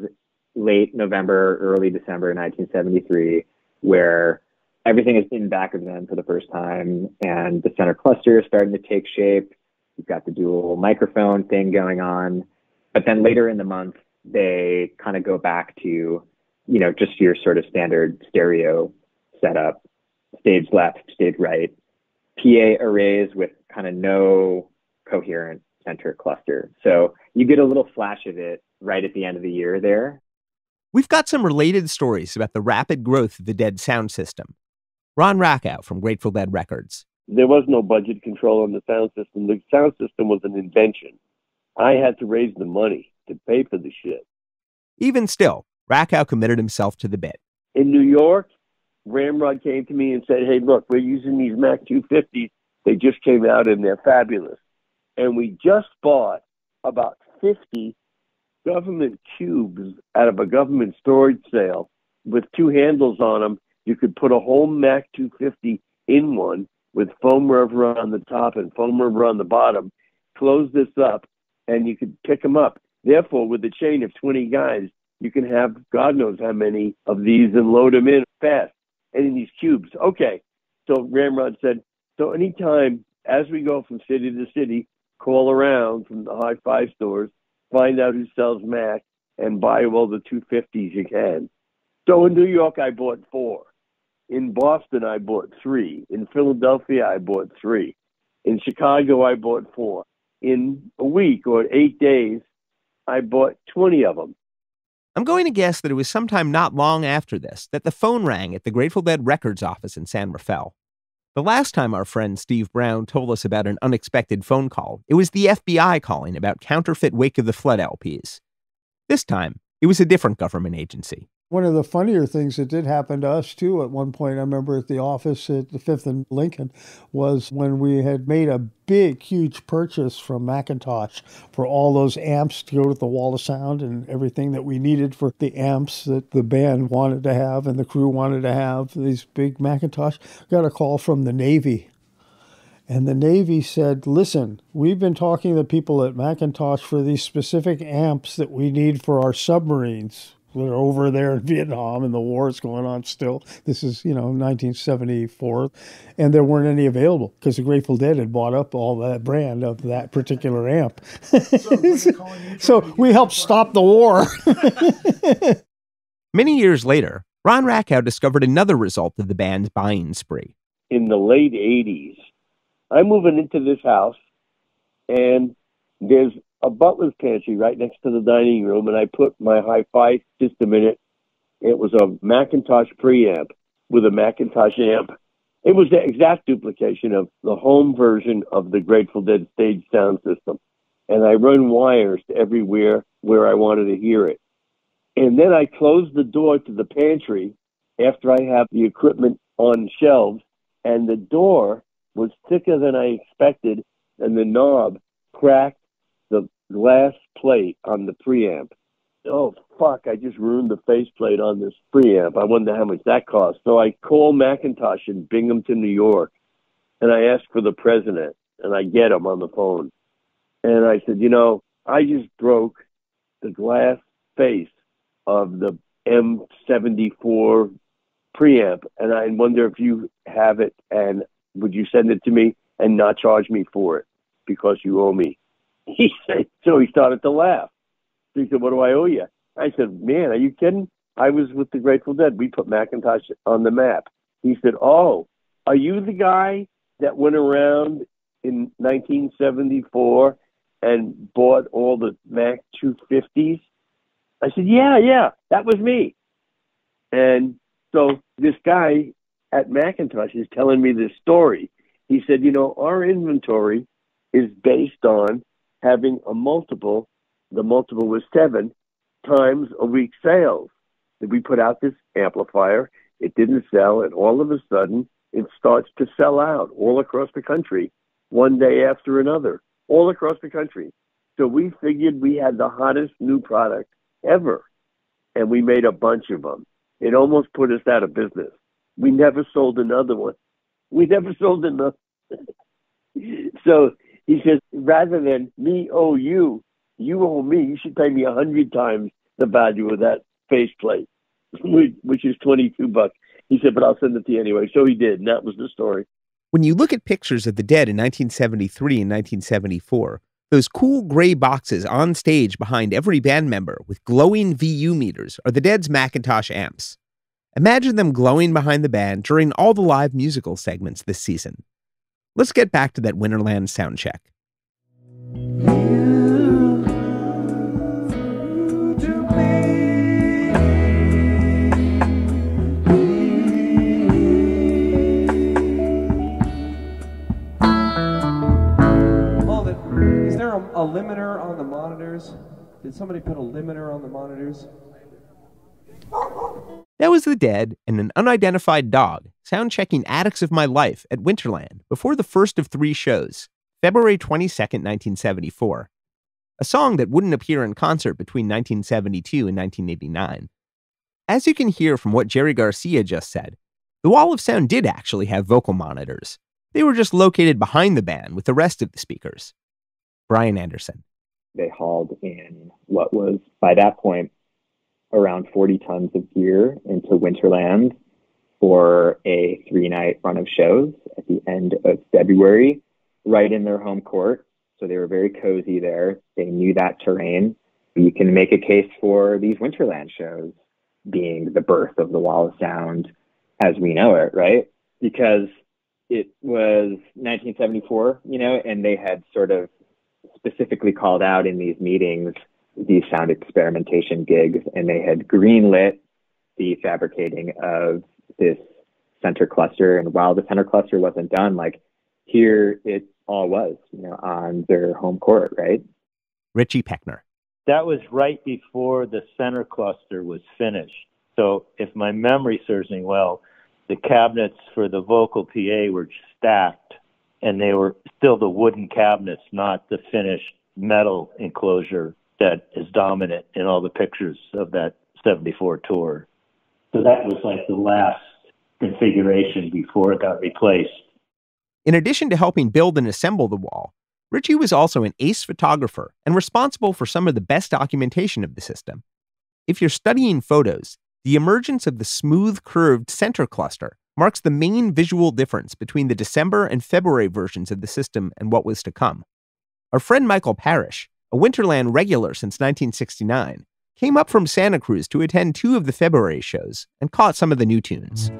Speaker 17: late November, early December 1973, where everything is in back of them for the first time, and the center cluster is starting to take shape. You've got the dual microphone thing going on. But then later in the month, they kind of go back to, just your sort of standard stereo setup, stage left, stage right, PA arrays with kind of no coherent center cluster. So you get a little flash of it right at the end of the year there.
Speaker 3: We've got some related stories about the rapid growth of the Dead sound system. Ron Rakow from Grateful Dead Records.
Speaker 7: There was no budget control on the sound system. The sound system was an invention. I had to raise the money to pay for the shit.
Speaker 3: Even still, Rakow committed himself to the bit.
Speaker 7: In New York, Ramrod came to me and said, hey, look, we're using these Mac 250s. They just came out and they're fabulous. And we just bought about 50 government cubes out of a government storage sale with two handles on them. You could put a whole Mac 250 in one with foam rubber on the top and foam rubber on the bottom. Close this up and you could pick them up. Therefore, with a chain of 20 guys, you can have God knows how many of these and load them in fast. And in these cubes. Okay. So Ramrod said, so anytime as we go from city to city, call around from the hi-fi stores, find out who sells Mac, and buy all the 250s you can. So in New York, I bought 4. In Boston, I bought 3. In Philadelphia, I bought 3. In Chicago, I bought 4. In a week or 8 days, I bought 20 of them.
Speaker 3: I'm going to guess that it was sometime not long after this that the phone rang at the Grateful Dead Records office in San Rafael. The last time our friend Steve Brown told us about an unexpected phone call, it was the FBI calling about counterfeit Wake of the Flood LPs. This time, it was a different government agency.
Speaker 1: One of the funnier things that did happen to us, too, at one point, I remember at the office at the 5th and Lincoln, was when we had made a big, huge purchase from Macintosh for all those amps to go to the wall of sound and everything that we needed for the amps that the band wanted to have and the crew wanted to have, these big Macintosh. Got a call from the Navy. And the Navy said, listen, we've been talking to people at Macintosh for these specific amps that we need for our submarines. They're over there in Vietnam and the war is going on still. This is, 1974. And there weren't any available because the Grateful Dead had bought up all that brand of that particular amp. So we helped stop the war.
Speaker 3: Many years later, Ron Rakow discovered another result of the band's buying spree.
Speaker 7: In the late 80s, I'm moving into this house and there's a butler's pantry right next to the dining room, and I put my hi-fi system in it. It was a Macintosh preamp with a Macintosh amp. It was the exact duplication of the home version of the Grateful Dead stage sound system. And I run wires to everywhere where I wanted to hear it. And then I closed the door to the pantry after I have the equipment on shelves, and the door was thicker than I expected, and the knob cracked the glass plate on the preamp. Oh, fuck, I just ruined the faceplate on this preamp. I wonder how much that cost. So I call Macintosh in Binghamton, New York, and I ask for the president, and I get him on the phone. And I said, I just broke the glass face of the M74 preamp, and I wonder if you have it, and would you send it to me and not charge me for it because you owe me? He said, so he started to laugh. He said, what do I owe you? I said, man, are you kidding? I was with the Grateful Dead. We put Macintosh on the map. He said, oh, are you the guy that went around in 1974 and bought all the Mac 250s? I said, yeah, that was me. And so this guy at Macintosh is telling me this story. He said, our inventory is based on having a multiple. The multiple was 7 times a week sales. We put out this amplifier, it didn't sell, and all of a sudden it starts to sell out all across the country, one day after another, all across the country. So we figured we had the hottest new product ever, and we made a bunch of them. It almost put us out of business. We never sold another one. So he says, rather than me owe you, you owe me. You should pay me 100 times the value of that faceplate, which is $22. He said, but I'll send it to you anyway. So he did, and that was the story.
Speaker 3: When you look at pictures of the Dead in 1973 and 1974, Those cool gray boxes on stage behind every band member with glowing VU meters are the Dead's Macintosh amps. Imagine them glowing behind the band during all the live musical segments this season. Let's get back to that Winterland sound check.
Speaker 18: Is there a limiter on the monitors? Did somebody put a limiter on the monitors?
Speaker 3: That was the Dead and an unidentified dog sound-checking Attics of My Life at Winterland before the first of 3 shows, February 22nd, 1974. A song that wouldn't appear in concert between 1972 and 1989. As you can hear from what Jerry Garcia just said, the Wall of Sound did actually have vocal monitors. They were just located behind the band with the rest of the speakers. Brian Anderson.
Speaker 17: They hauled in what was, by that point, around 40 tons of gear into Winterland for a 3-night run of shows at the end of February, right in their home court. So they were very cozy there. They knew that terrain. You can make a case for these Winterland shows being the birth of the Wall of Sound as we know it, right? Because it was 1974, and they had sort of specifically called out in these meetings these sound experimentation gigs, and they had greenlit the fabricating of this center cluster. And while the center cluster wasn't done, here it all was, on their home court, right?
Speaker 3: Richie Pechner.
Speaker 16: That was right before the center cluster was finished. So if my memory serves me well, the cabinets for the vocal PA were stacked, and they were still the wooden cabinets, not the finished metal enclosure that is dominant in all the pictures of that 74 tour. So that was like the last configuration before it got replaced.
Speaker 3: In addition to helping build and assemble the wall, Richie was also an ace photographer and responsible for some of the best documentation of the system. If you're studying photos, the emergence of the smooth, curved center cluster marks the main visual difference between the December and February versions of the system and what was to come. Our friend Michael Parrish, a Winterland regular since 1969, came up from Santa Cruz to attend 2 of the February shows and caught some of the new tunes.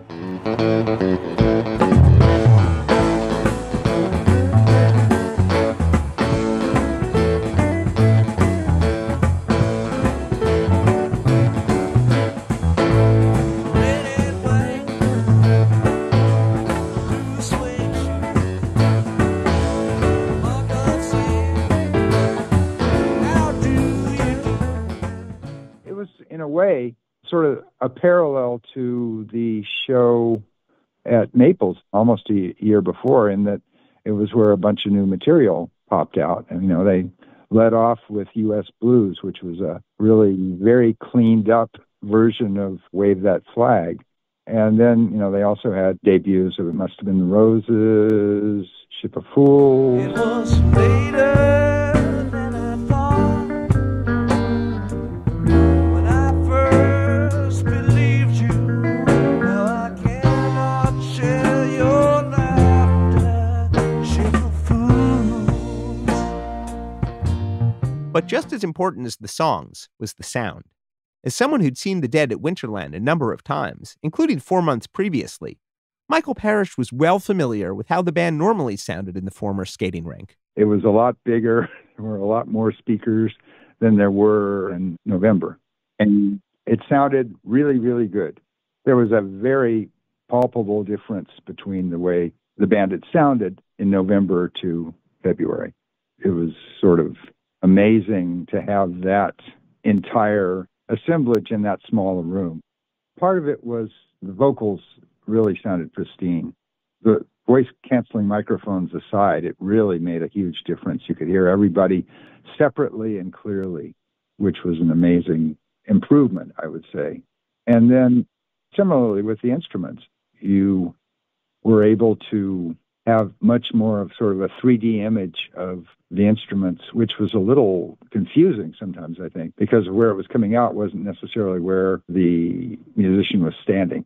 Speaker 19: In a way, sort of a parallel to the show at Naples almost a year before, in that it was where a bunch of new material popped out. And, they led off with U.S. Blues, which was a really very cleaned up version of Wave That Flag. And then, they also had debuts of It Must Have Been the Roses, Ship of Fools.
Speaker 2: It was later.
Speaker 3: But just as important as the songs was the sound. As someone who'd seen the Dead at Winterland a number of times, including 4 months previously, Michael Parrish was well familiar with how the band normally sounded in the former skating rink.
Speaker 19: It was a lot bigger. There were a lot more speakers than there were in November. And it sounded really, really good. There was a very palpable difference between the way the band had sounded in November to February. It was sort of amazing to have that entire assemblage in that small room. Part of it was the vocals really sounded pristine. The voice-canceling microphones aside, it really made a huge difference. You could hear everybody separately and clearly, which was an amazing improvement, I would say. And then similarly with the instruments, you were able to have much more of sort of a 3D image of the instruments, which was a little confusing sometimes, I think, because where it was coming out wasn't necessarily where the musician was standing.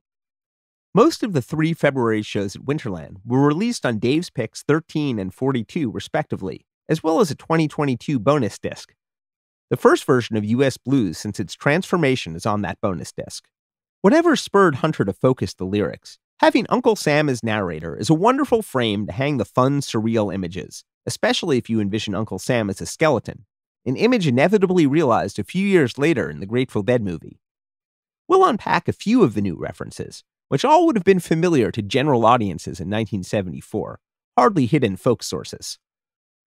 Speaker 3: Most of the 3 February shows at Winterland were released on Dave's Picks 13 and 42, respectively, as well as a 2022 bonus disc. The first version of U.S. Blues since its transformation is on that bonus disc. Whatever spurred Hunter to focus the lyrics, having Uncle Sam as narrator is a wonderful frame to hang the fun, surreal images, especially if you envision Uncle Sam as a skeleton, an image inevitably realized a few years later in the Grateful Dead movie. We'll unpack a few of the new references, which all would have been familiar to general audiences in 1974, hardly hidden folk sources.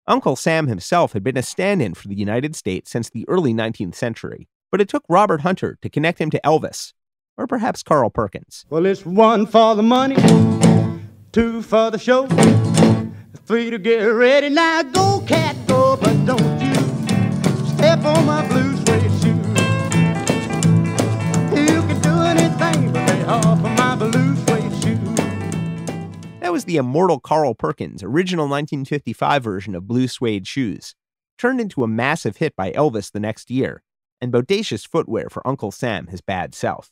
Speaker 3: Uncle Sam himself had been a stand-in for the United States since the early 19th century, but it took Robert Hunter to connect him to Elvis, or perhaps Carl Perkins.
Speaker 2: Well, it's 1 for the money, 2 for the show, 3 to get ready. Now go, cat, go, but don't you step on my blue suede shoe. You can do anything but lay off of my blue suede shoe.
Speaker 3: That was the immortal Carl Perkins' original 1955 version of Blue Suede Shoes, turned into a massive hit by Elvis the next year, and bodacious footwear for Uncle Sam, his bad self.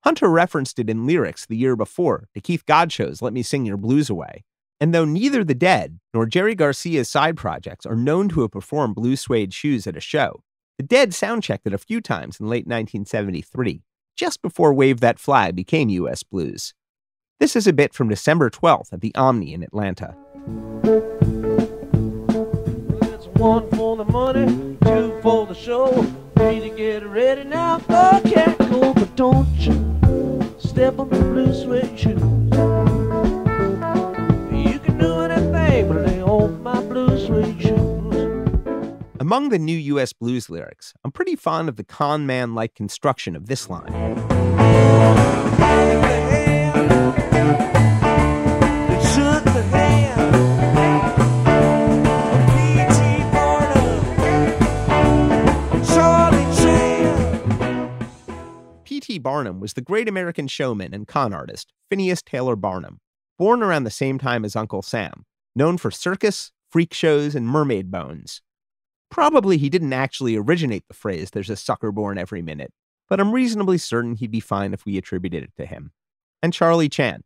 Speaker 3: Hunter referenced it in lyrics the year before to Keith Godshow's Let Me Sing Your Blues Away, and though neither the Dead nor Jerry Garcia's side projects are known to have performed Blue Suede Shoes at a show, the Dead soundchecked it a few times in late 1973, just before Wave That Flag became U.S. Blues. This is a bit from December 12th at the Omni in Atlanta.
Speaker 2: It's 1 for the money, 2 for the show, 3 to get ready. Now go, cat, go, but don't you step on the blue suede shoe. You can do anything but lay off my blue suede shoes.
Speaker 3: Among the new U.S. Blues lyrics, I'm pretty fond of the con man-like construction of this line. P.T. Barnum was the great American showman and con artist, Phineas Taylor Barnum, born around the same time as Uncle Sam, known for circus, freak shows, and mermaid bones. Probably he didn't actually originate the phrase, "there's a sucker born every minute," but I'm reasonably certain he'd be fine if we attributed it to him. And Charlie Chan.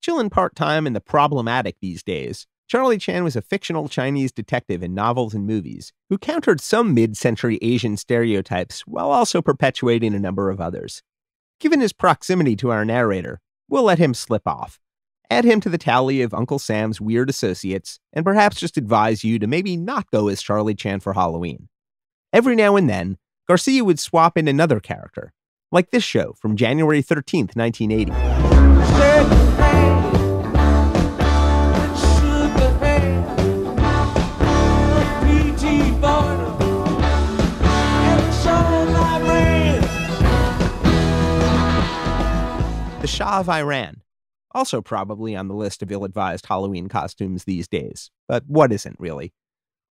Speaker 3: Chillin' part-time and the problematic these days, Charlie Chan was a fictional Chinese detective in novels and movies who countered some mid-century Asian stereotypes while also perpetuating a number of others. Given his proximity to our narrator, we'll let him slip off. Add him to the tally of Uncle Sam's weird associates, and perhaps just advise you to maybe not go as Charlie Chan for Halloween. Every now and then, Garcia would swap in another character, like this show from January 13th, 1980. The Shah of Iran, also probably on the list of ill-advised Halloween costumes these days, but what isn't really?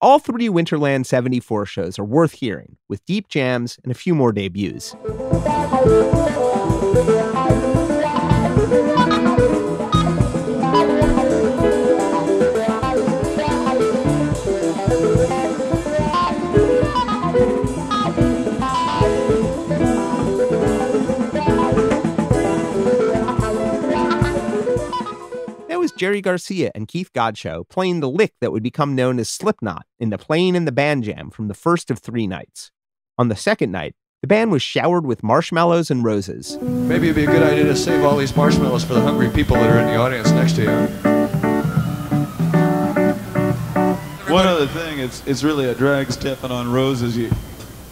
Speaker 3: All 3 Winterland 74 shows are worth hearing, with deep jams and a few more debuts. Jerry Garcia and Keith Godshall playing the lick that would become known as Slipknot in the Playing in the Band Jam from the first of 3 nights. On the second night, the band was showered with marshmallows and roses.
Speaker 20: Maybe it'd be a good idea to save all these marshmallows for the hungry people that are in the audience next to you.
Speaker 10: One other thing, it's really a drag stepping on roses.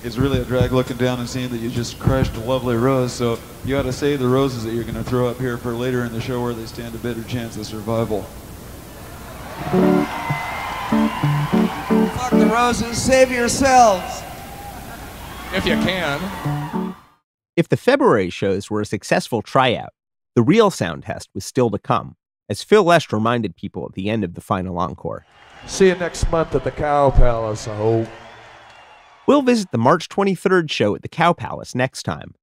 Speaker 10: It's really a drag looking down and seeing that you just crushed a lovely rose, so you ought to save the roses that you're going to throw up here for later in the show where they stand a better chance of survival.
Speaker 2: Fuck the roses, save yourselves.
Speaker 20: If you can.
Speaker 3: If the February shows were a successful tryout, the real sound test was still to come, as Phil Lesh reminded people at the end of the final encore.
Speaker 20: See you next month at the Cow Palace, I hope.
Speaker 3: We'll visit the March 23rd show at the Cow Palace next time.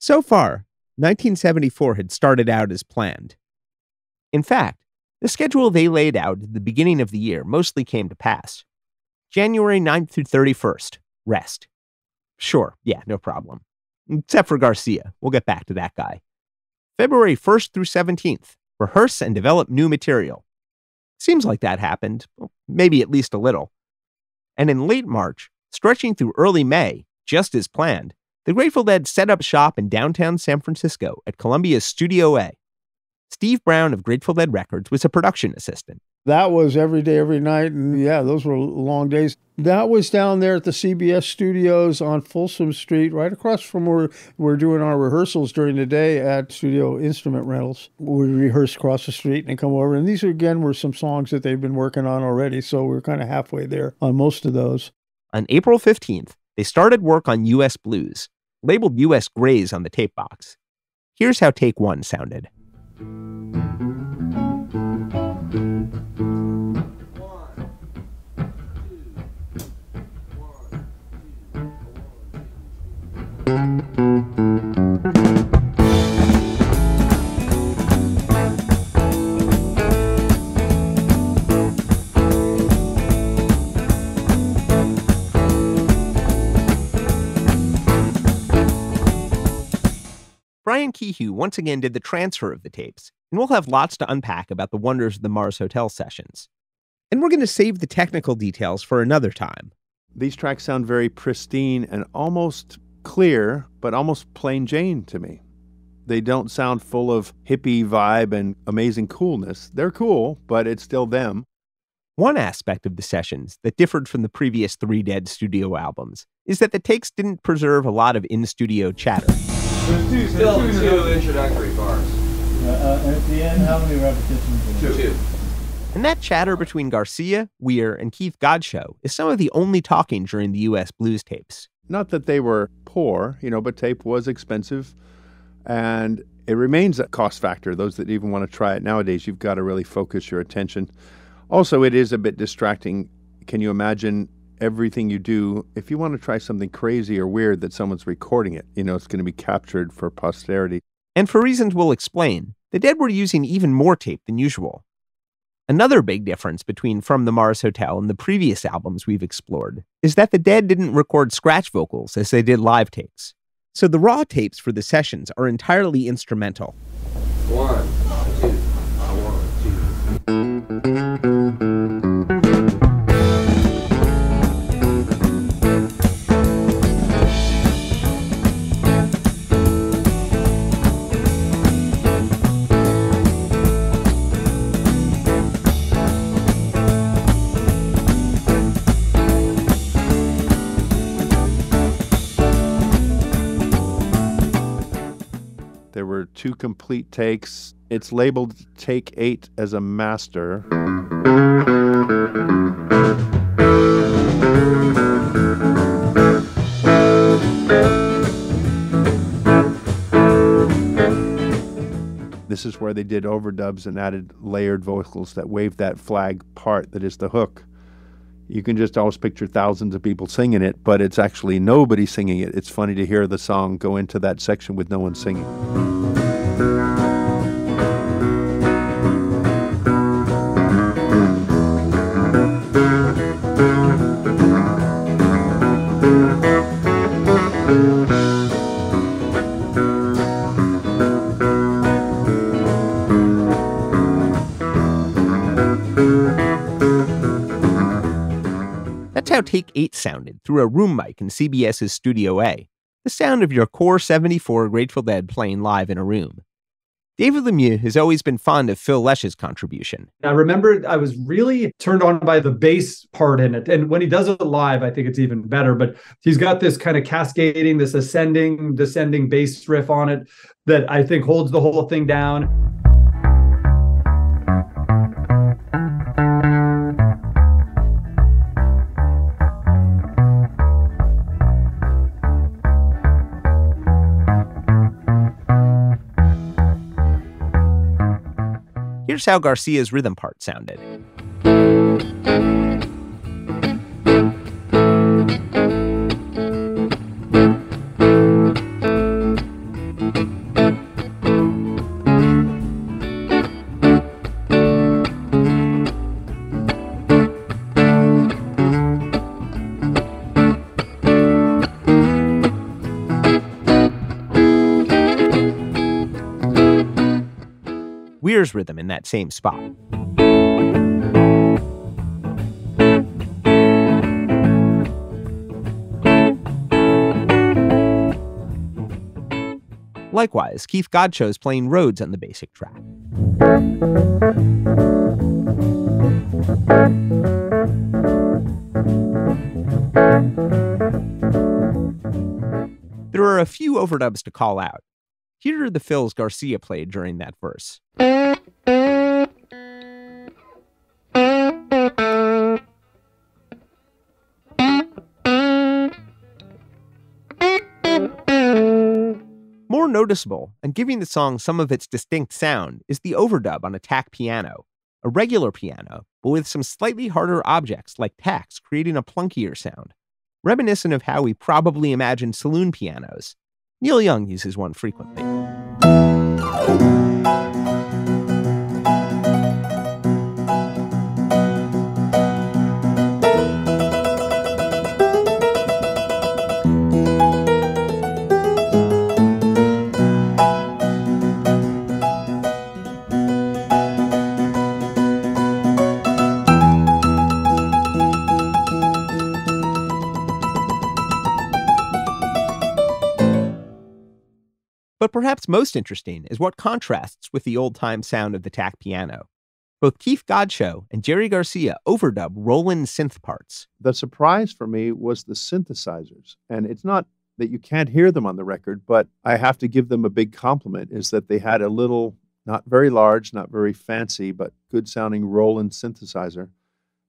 Speaker 3: So far, 1974 had started out as planned. In fact, the schedule they laid out at the beginning of the year mostly came to pass. January 9th through 31st, rest. Sure, yeah, no problem. Except for Garcia. We'll get back to that guy. February 1st through 17th, rehearse and develop new material. Seems like that happened. Well, maybe at least a little. And in late March, stretching through early May, just as planned, the Grateful Dead set up shop in downtown San Francisco at Columbia's Studio A. Steve Brown of Grateful Dead Records was a production assistant.
Speaker 21: That was every day, every night, and yeah, those were long days. That was down there at the CBS studios on Folsom Street, right across from where we're doing our rehearsals during the day at Studio Instrument Rentals. We rehearse across the street and come over, and these, again, were some songs that they've been working on already, so we're kind of halfway there on most of those.
Speaker 3: On April 15th, they started work on U.S. Blues, labeled U.S. Grays on the tape box. Here's how take one sounded. Brian Kehew once again did the transfer of the tapes, and we'll have lots to unpack about the wonders of the Mars Hotel sessions. And we're going to save the technical details for another time.
Speaker 14: These tracks sound very pristine and almost clear, but almost plain Jane to me. They don't sound full of hippie vibe and amazing coolness. They're cool, but it's still them.
Speaker 3: One aspect of the sessions that differed from the previous 3 Dead studio albums is that the takes didn't preserve a lot of in-studio chatter.
Speaker 20: There's two introductory bars.
Speaker 22: At the end, how many repetitions?
Speaker 20: 2.
Speaker 3: And that chatter between Garcia, Weir, and Keith Godchaux is some of the only talking during the U.S. Blues tapes.
Speaker 14: Not that they were poor, but tape was expensive, and it remains a cost factor. Those that even want to try it nowadays, you've got to really focus your attention. Also, it is a bit distracting. Can you imagine everything you do, if you want to try something crazy or weird, that someone's recording it? It's going to be captured for posterity.
Speaker 3: And for reasons we'll explain, the Dead were using even more tape than usual. Another big difference between From the Mars Hotel and the previous albums we've explored is that the Dead didn't record scratch vocals as they did live takes. So the raw tapes for the sessions are entirely instrumental.
Speaker 20: 1, 2, 1, 2.
Speaker 14: There were 2 complete takes. It's labeled Take 8 as a master. This is where they did overdubs and added layered vocals that wave that flag part that is the hook. You can just always picture thousands of people singing it, but it's actually nobody singing it. It's funny to hear the song go into that section with no one singing.
Speaker 3: That's how Take 8 sounded through a room mic in CBS's Studio A, the sound of your core 74 Grateful Dead playing live in a room. David Lemieux has always been fond of Phil Lesh's contribution.
Speaker 4: I remember I was really turned on by the bass part in it. And when he does it live, I think it's even better. But he's got this kind of cascading, this ascending, descending bass riff on it that I think holds the whole thing down.
Speaker 3: Here's how Garcia's rhythm part sounded. Weir's rhythm in that same spot. Likewise, Keith Godshow's playing Rhodes on the basic track. There are a few overdubs to call out. Here are the fills Garcia played during that verse. More noticeable, and giving the song some of its distinct sound, is the overdub on a tack piano, a regular piano, but with some slightly harder objects like tacks creating a plunkier sound, reminiscent of how we probably imagined saloon pianos. Neil Young uses one frequently. But perhaps most interesting is what contrasts with the old-time sound of the tack piano. Both Keith Godshow and Jerry Garcia overdub Roland synth parts.
Speaker 14: The surprise for me was the synthesizers. And it's not that you can't hear them on the record, but I have to give them a big compliment, is that they had a little, not very large, not very fancy, but good-sounding Roland synthesizer.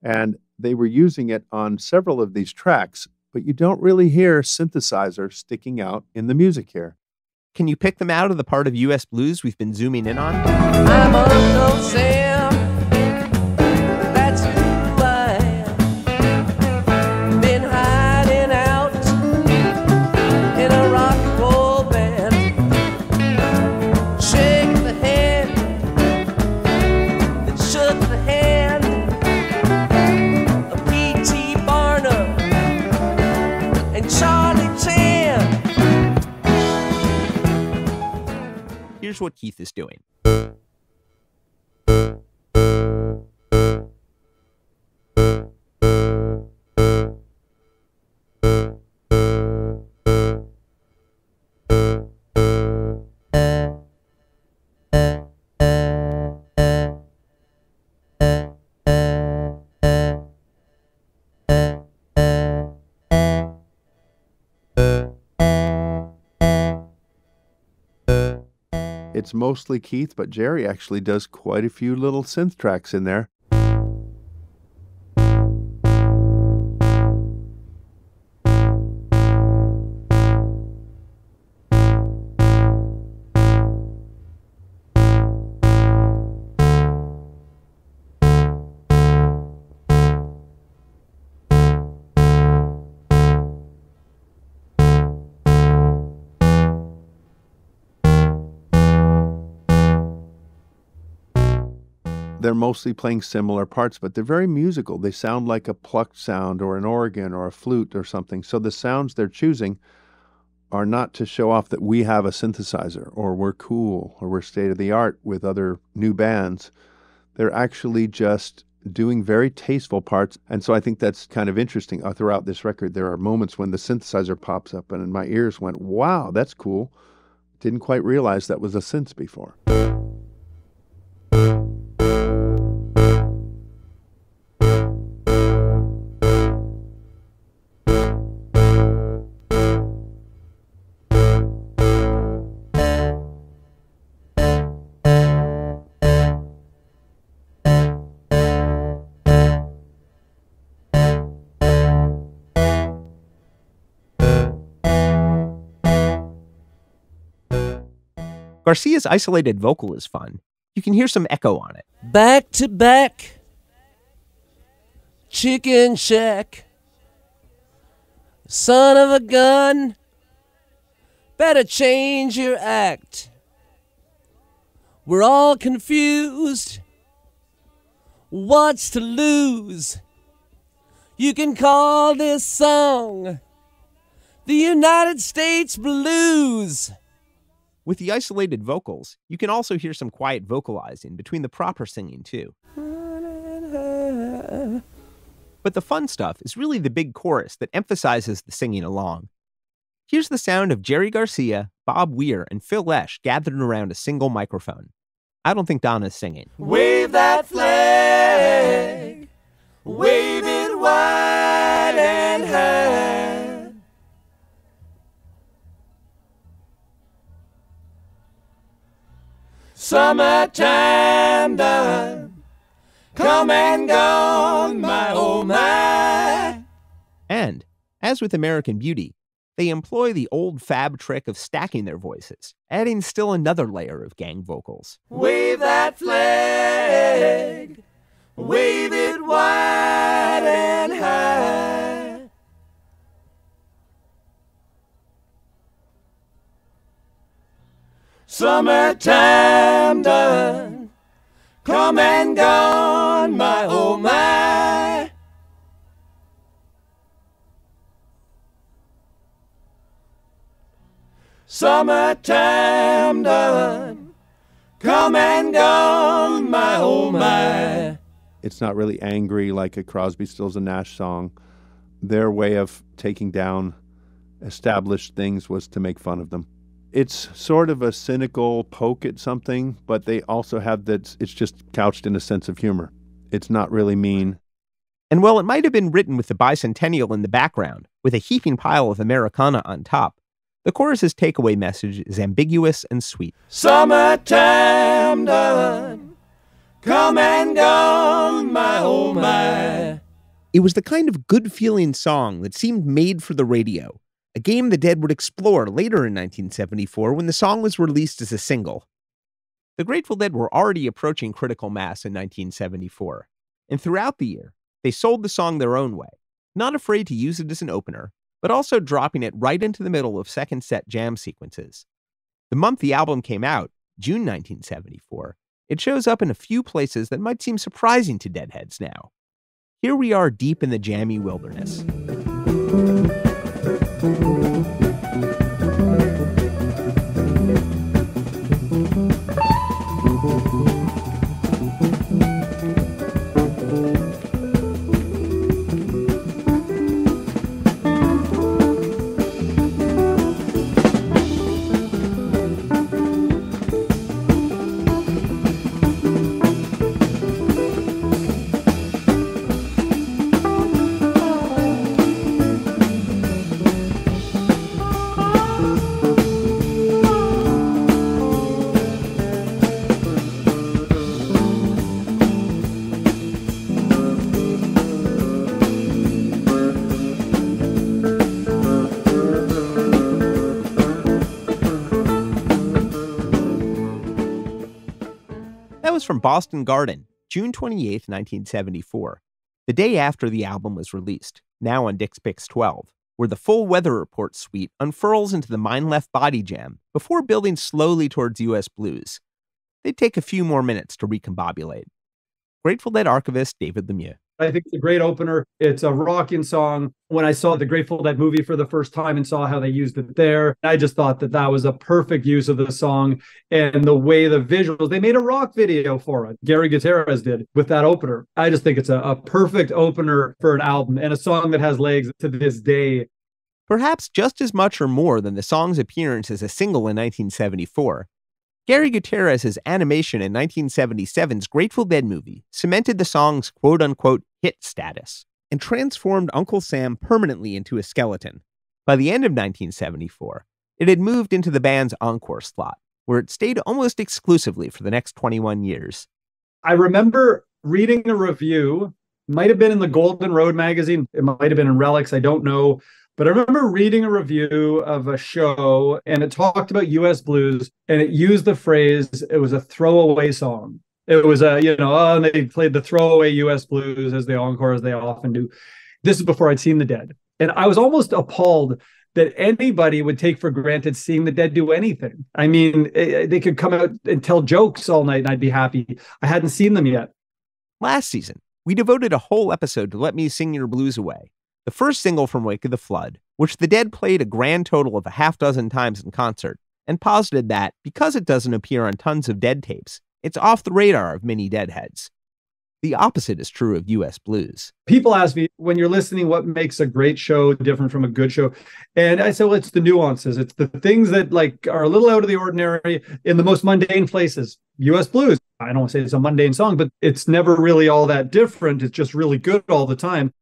Speaker 14: And they were using it on several of these tracks, but you don't really hear synthesizer sticking out in the music here.
Speaker 3: Can you pick them out of the part of U.S. Blues we've been zooming in on?
Speaker 2: I'm Uncle Sam. That's who I am. Been hiding out in a rock and roll band. Shake the hand that shook the hand of P.T. Barnum and Charlie Chan.
Speaker 3: Here's what Keith is doing.
Speaker 14: It's mostly Keith, but Jerry actually does quite a few little synth tracks in there. They're mostly playing similar parts, but they're very musical. They sound like a plucked sound or an organ or a flute or something. So the sounds they're choosing are not to show off that we have a synthesizer or we're cool or we're state-of-the-art with other new bands. They're actually just doing very tasteful parts. And so I think that's kind of interesting. Throughout this record, there are moments when the synthesizer pops up and my ears went, wow, that's cool. Didn't quite realize that was a synth before.
Speaker 3: Garcia's isolated vocal is fun. You can hear some echo on it.
Speaker 2: Back to back, chicken shack, son of a gun, better change your act. We're all confused, what's to lose? You can call this song the United States Blues.
Speaker 3: With the isolated vocals, you can also hear some quiet vocalizing between the proper singing, too. But the fun stuff is really the big chorus that emphasizes the singing along. Here's the sound of Jerry Garcia, Bob Weir, and Phil Lesh gathered around a single microphone. I don't think Donna's singing.
Speaker 2: Wave that flag, wave it wide and high. Summertime done, come and gone, my oh my.
Speaker 3: And, as with American Beauty, they employ the old fab trick of stacking their voices, adding still another layer of gang vocals.
Speaker 2: Wave that flag, wave it wide and high. Summertime done, come and gone, my oh my. Summertime done, come and gone, my oh my.
Speaker 14: It's not really angry like a Crosby, Stills, and Nash song. Their way of taking down established things was to make fun of them. It's sort of a cynical poke at something, but they also have that it's just couched in a sense of humor. It's not really mean.
Speaker 3: And while it might have been written with the bicentennial in the background, with a heaping pile of Americana on top, the chorus's takeaway message is ambiguous and sweet.
Speaker 2: Summertime done, come and gone, my oh my.
Speaker 3: It was the kind of good-feeling song that seemed made for the radio, a game the Dead would explore later in 1974 when the song was released as a single. The Grateful Dead were already approaching critical mass in 1974, and throughout the year, they sold the song their own way, not afraid to use it as an opener, but also dropping it right into the middle of second set jam sequences. The month the album came out, June 1974, it shows up in a few places that might seem surprising to Deadheads now. Here we are deep in the jammy wilderness. From Boston Garden, June 28, 1974, the day after the album was released, now on Dick's Picks 12, where the full Weather Report suite unfurls into the Mind Left Body Jam before building slowly towards U.S. Blues. They'd take a few more minutes to recombobulate. Grateful Dead archivist David Lemieux.
Speaker 4: I think it's a great opener. It's a rocking song. When I saw the Grateful Dead movie for the first time and saw how they used it there, I just thought that that was a perfect use of the song and the way the visuals, they made a rock video for it. Gary Gutierrez did with that opener. I just think it's a perfect opener for an album and a song that has legs to this day.
Speaker 3: Perhaps just as much or more than the song's appearance as a single in 1974, Gary Gutierrez's animation in 1977's Grateful Dead movie cemented the song's quote-unquote hit status and transformed Uncle Sam permanently into a skeleton. By the end of 1974, it had moved into the band's encore slot, where it stayed almost exclusively for the next 21 years.
Speaker 4: I remember reading a review, might have been in the Golden Road magazine, it might have been in Relics, I don't know. But I remember reading a review of a show and it talked about U.S. Blues and it used the phrase, it was a throwaway song. It was and they played the throwaway U.S. Blues as the encore, as they often do. This is before I'd seen the Dead. And I was almost appalled that anybody would take for granted seeing the Dead do anything. I mean, they could come out and tell jokes all night and I'd be happy. I hadn't seen them yet.
Speaker 3: Last season, we devoted a whole episode to Let Me Sing Your Blues Away, the first single from Wake of the Flood, which the Dead played a grand total of a half dozen times in concert, and posited that, because it doesn't appear on tons of Dead tapes, it's off the radar of many Deadheads. The opposite is true of U.S. blues.
Speaker 4: People ask me, when you're listening, what makes a great show different from a good show? And I say, well, it's the nuances. It's the things that like are a little out of the ordinary in the most mundane places. U.S. blues, I don't want to say it's a mundane song, but it's never really all that different. It's just really good all the time.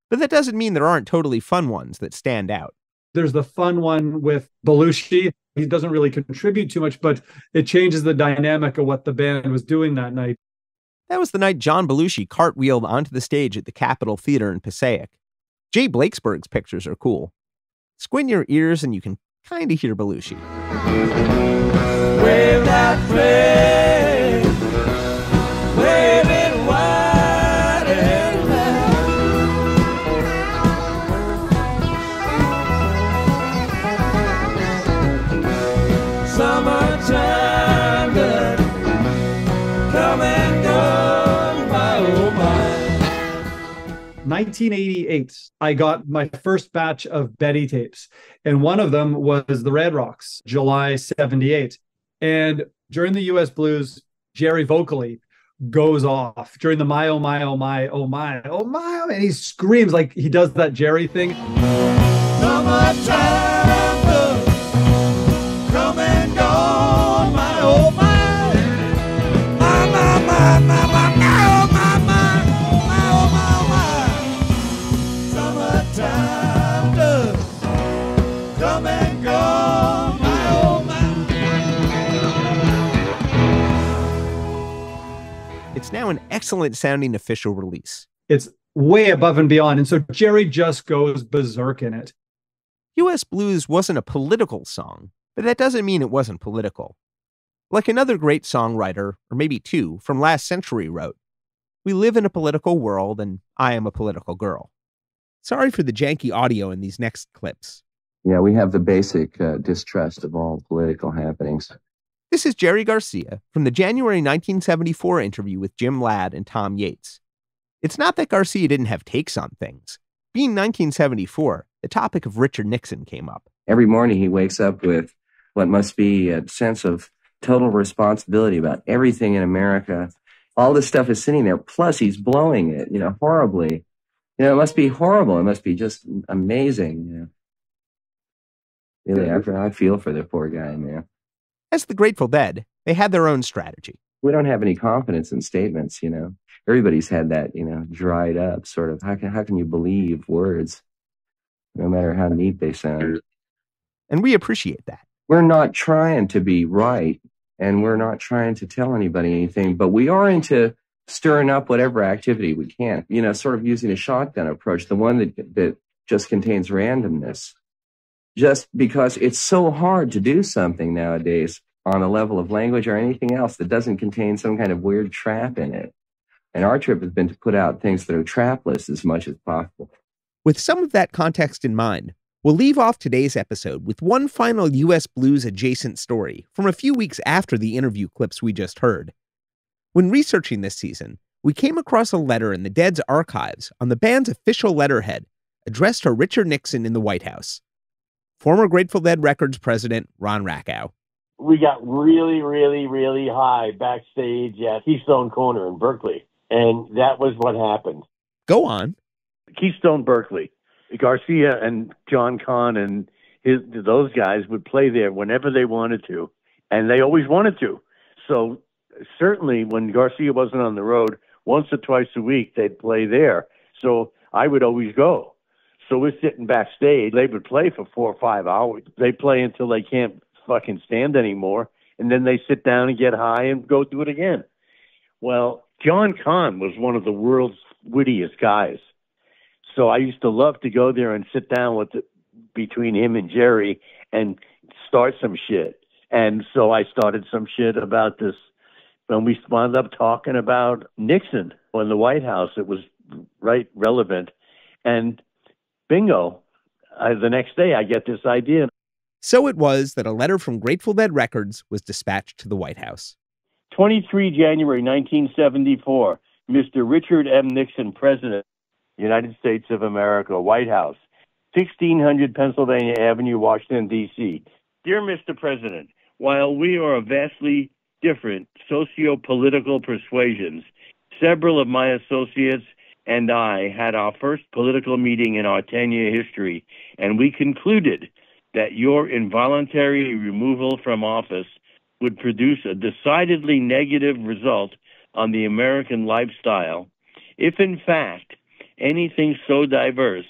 Speaker 3: But that doesn't mean there aren't totally fun ones that stand out.
Speaker 4: There's the fun one with Belushi. He doesn't really contribute too much, but it changes the dynamic of what the band was doing that night.
Speaker 3: That was the night John Belushi cartwheeled onto the stage at the Capitol Theater in Passaic. Jay Blakesberg's pictures are cool. Squint your ears and you can kind of hear Belushi.
Speaker 2: Wave that flag, wave it wide and loud. Summertime, good, come and go, my oh my.
Speaker 4: 1988, I got my first batch of Betty tapes, and one of them was the Red Rocks, July 78. And during the U.S. Blues, Jerry vocally goes off during the my, oh my, oh my, oh my, oh my, and he screams like he does that Jerry thing.
Speaker 2: Summertime, good, come and go, my oh my, my, my, my, my, my, my, oh my, my, my, oh my, my. Summertime, good, come and go, my oh my.
Speaker 3: It's now an excellent sounding official release.
Speaker 4: It's way above and beyond. And so Jerry just goes berserk in it.
Speaker 3: U.S. Blues wasn't a political song, but that doesn't mean it wasn't political. Like another great songwriter, or maybe two, from last century wrote, "We live in a political world, and I am a political girl." Sorry for the janky audio in these next clips.
Speaker 5: Yeah, we have the basic distrust of all political happenings.
Speaker 3: This is Jerry Garcia from the January 1974 interview with Jim Ladd and Tom Yates. It's not that Garcia didn't have takes on things. Being 1974, the topic of Richard Nixon came up.
Speaker 5: Every morning he wakes up with what must be a sense of total responsibility about everything in America. All this stuff is sitting there, plus he's blowing it, horribly. It must be horrible. It must be just amazing. Really, I feel for the poor guy, man.
Speaker 3: As the Grateful Dead, they had their own strategy.
Speaker 5: We don't have any confidence in statements, Everybody's had that, dried up sort of, how can you believe words, no matter how neat they sound?
Speaker 3: And we appreciate that.
Speaker 5: We're not trying to be right, and we're not trying to tell anybody anything, but we are into stirring up whatever activity we can, sort of using a shotgun approach, the one that just contains randomness. Just because it's so hard to do something nowadays on a level of language or anything else that doesn't contain some kind of weird trap in it. And our trip has been to put out things that are trapless as much as possible.
Speaker 3: With some of that context in mind, we'll leave off today's episode with one final U.S. Blues adjacent story from a few weeks after the interview clips we just heard. When researching this season, we came across a letter in the Dead's archives on the band's official letterhead addressed to Richard Nixon in the White House. Former Grateful Dead Records president Ron Rakow.
Speaker 7: We got really, really, really high backstage at Keystone Corner in Berkeley, and that was what happened.
Speaker 3: Go on.
Speaker 7: Keystone, Berkeley. Garcia and John Kahn and those guys would play there whenever they wanted to, and they always wanted to. So certainly when Garcia wasn't on the road, once or twice a week, they'd play there. So I would always go. So we're sitting backstage. They would play for 4 or 5 hours. They play until they can't fucking stand anymore, and then they sit down and get high and go do it again. Well, John Kahn was one of the world's wittiest guys. So I used to love to go there and sit down between him and Jerry and start some shit. And so I started some shit about this. When we wound up talking about Nixon in the White House, it was right relevant. And bingo, the next day I get this idea.
Speaker 3: So it was that a letter from Grateful Dead Records was dispatched to the White House.
Speaker 7: 23 January 1974, Mr. Richard M. Nixon, President, United States of America, White House, 1600 Pennsylvania Avenue, Washington, D.C. Dear Mr. President, while we are of vastly different socio-political persuasions,
Speaker 6: Several of my associates and I had our first political meeting in our 10-year history, and we concluded that your involuntary removal from office would produce a decidedly negative result on the American lifestyle, if in fact anything so diverse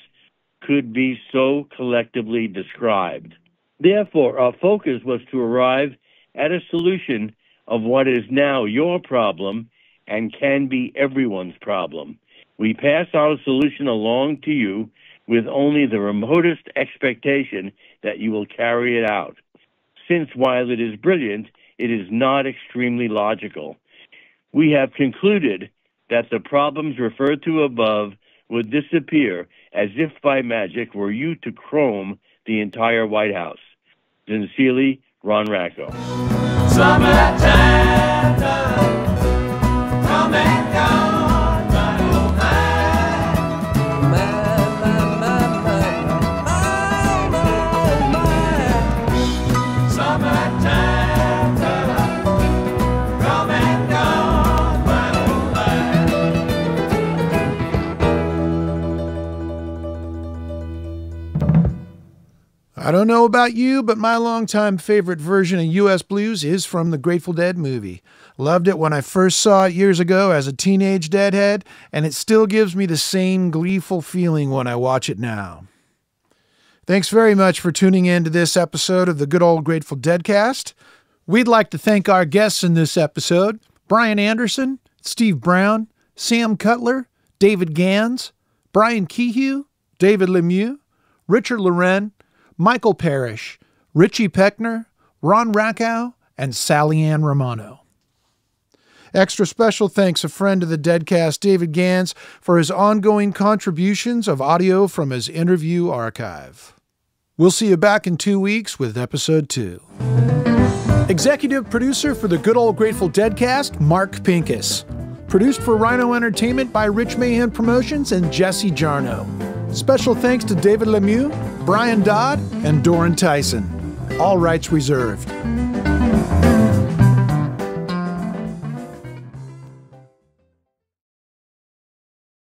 Speaker 6: could be so collectively described. Therefore, our focus was to arrive at a solution of what is now your problem and can be everyone's problem. We pass our solution along to you with only the remotest expectation that you will carry it out, since while it is brilliant, it is not extremely logical. We have concluded that the problems referred to above would disappear as if by magic were you to chrome the entire White House. Sincerely, Ron Rakow.
Speaker 2: Summertime done, come and gone, my oh my. Summertime done, come and gone, my oh
Speaker 1: my. I don't know about you, but my longtime favorite version of U.S. Blues is from the Grateful Dead movie. Loved it when I first saw it years ago as a teenage Deadhead, and it still gives me the same gleeful feeling when I watch it now. Thanks very much for tuning in to this episode of the Good Old Grateful Deadcast. We'd like to thank our guests in this episode, Brian Anderson, Steve Brown, Sam Cutler, David Gans, Brian Kehew, David Lemieux, Richard Loren, Michael Parrish, Richie Pechner, Ron Rakow, and Sally Ann Romano. Extra special thanks a friend of the Deadcast, David Gans, for his ongoing contributions of audio from his interview archive. We'll see you back in 2 weeks with episode 2. Executive producer for the Good Old Grateful Deadcast, Mark Pincus. Produced for Rhino Entertainment by Rich Mahan Promotions and Jesse Jarno. Special thanks to David Lemieux, Brian Dodd, and Doran Tyson. All rights reserved.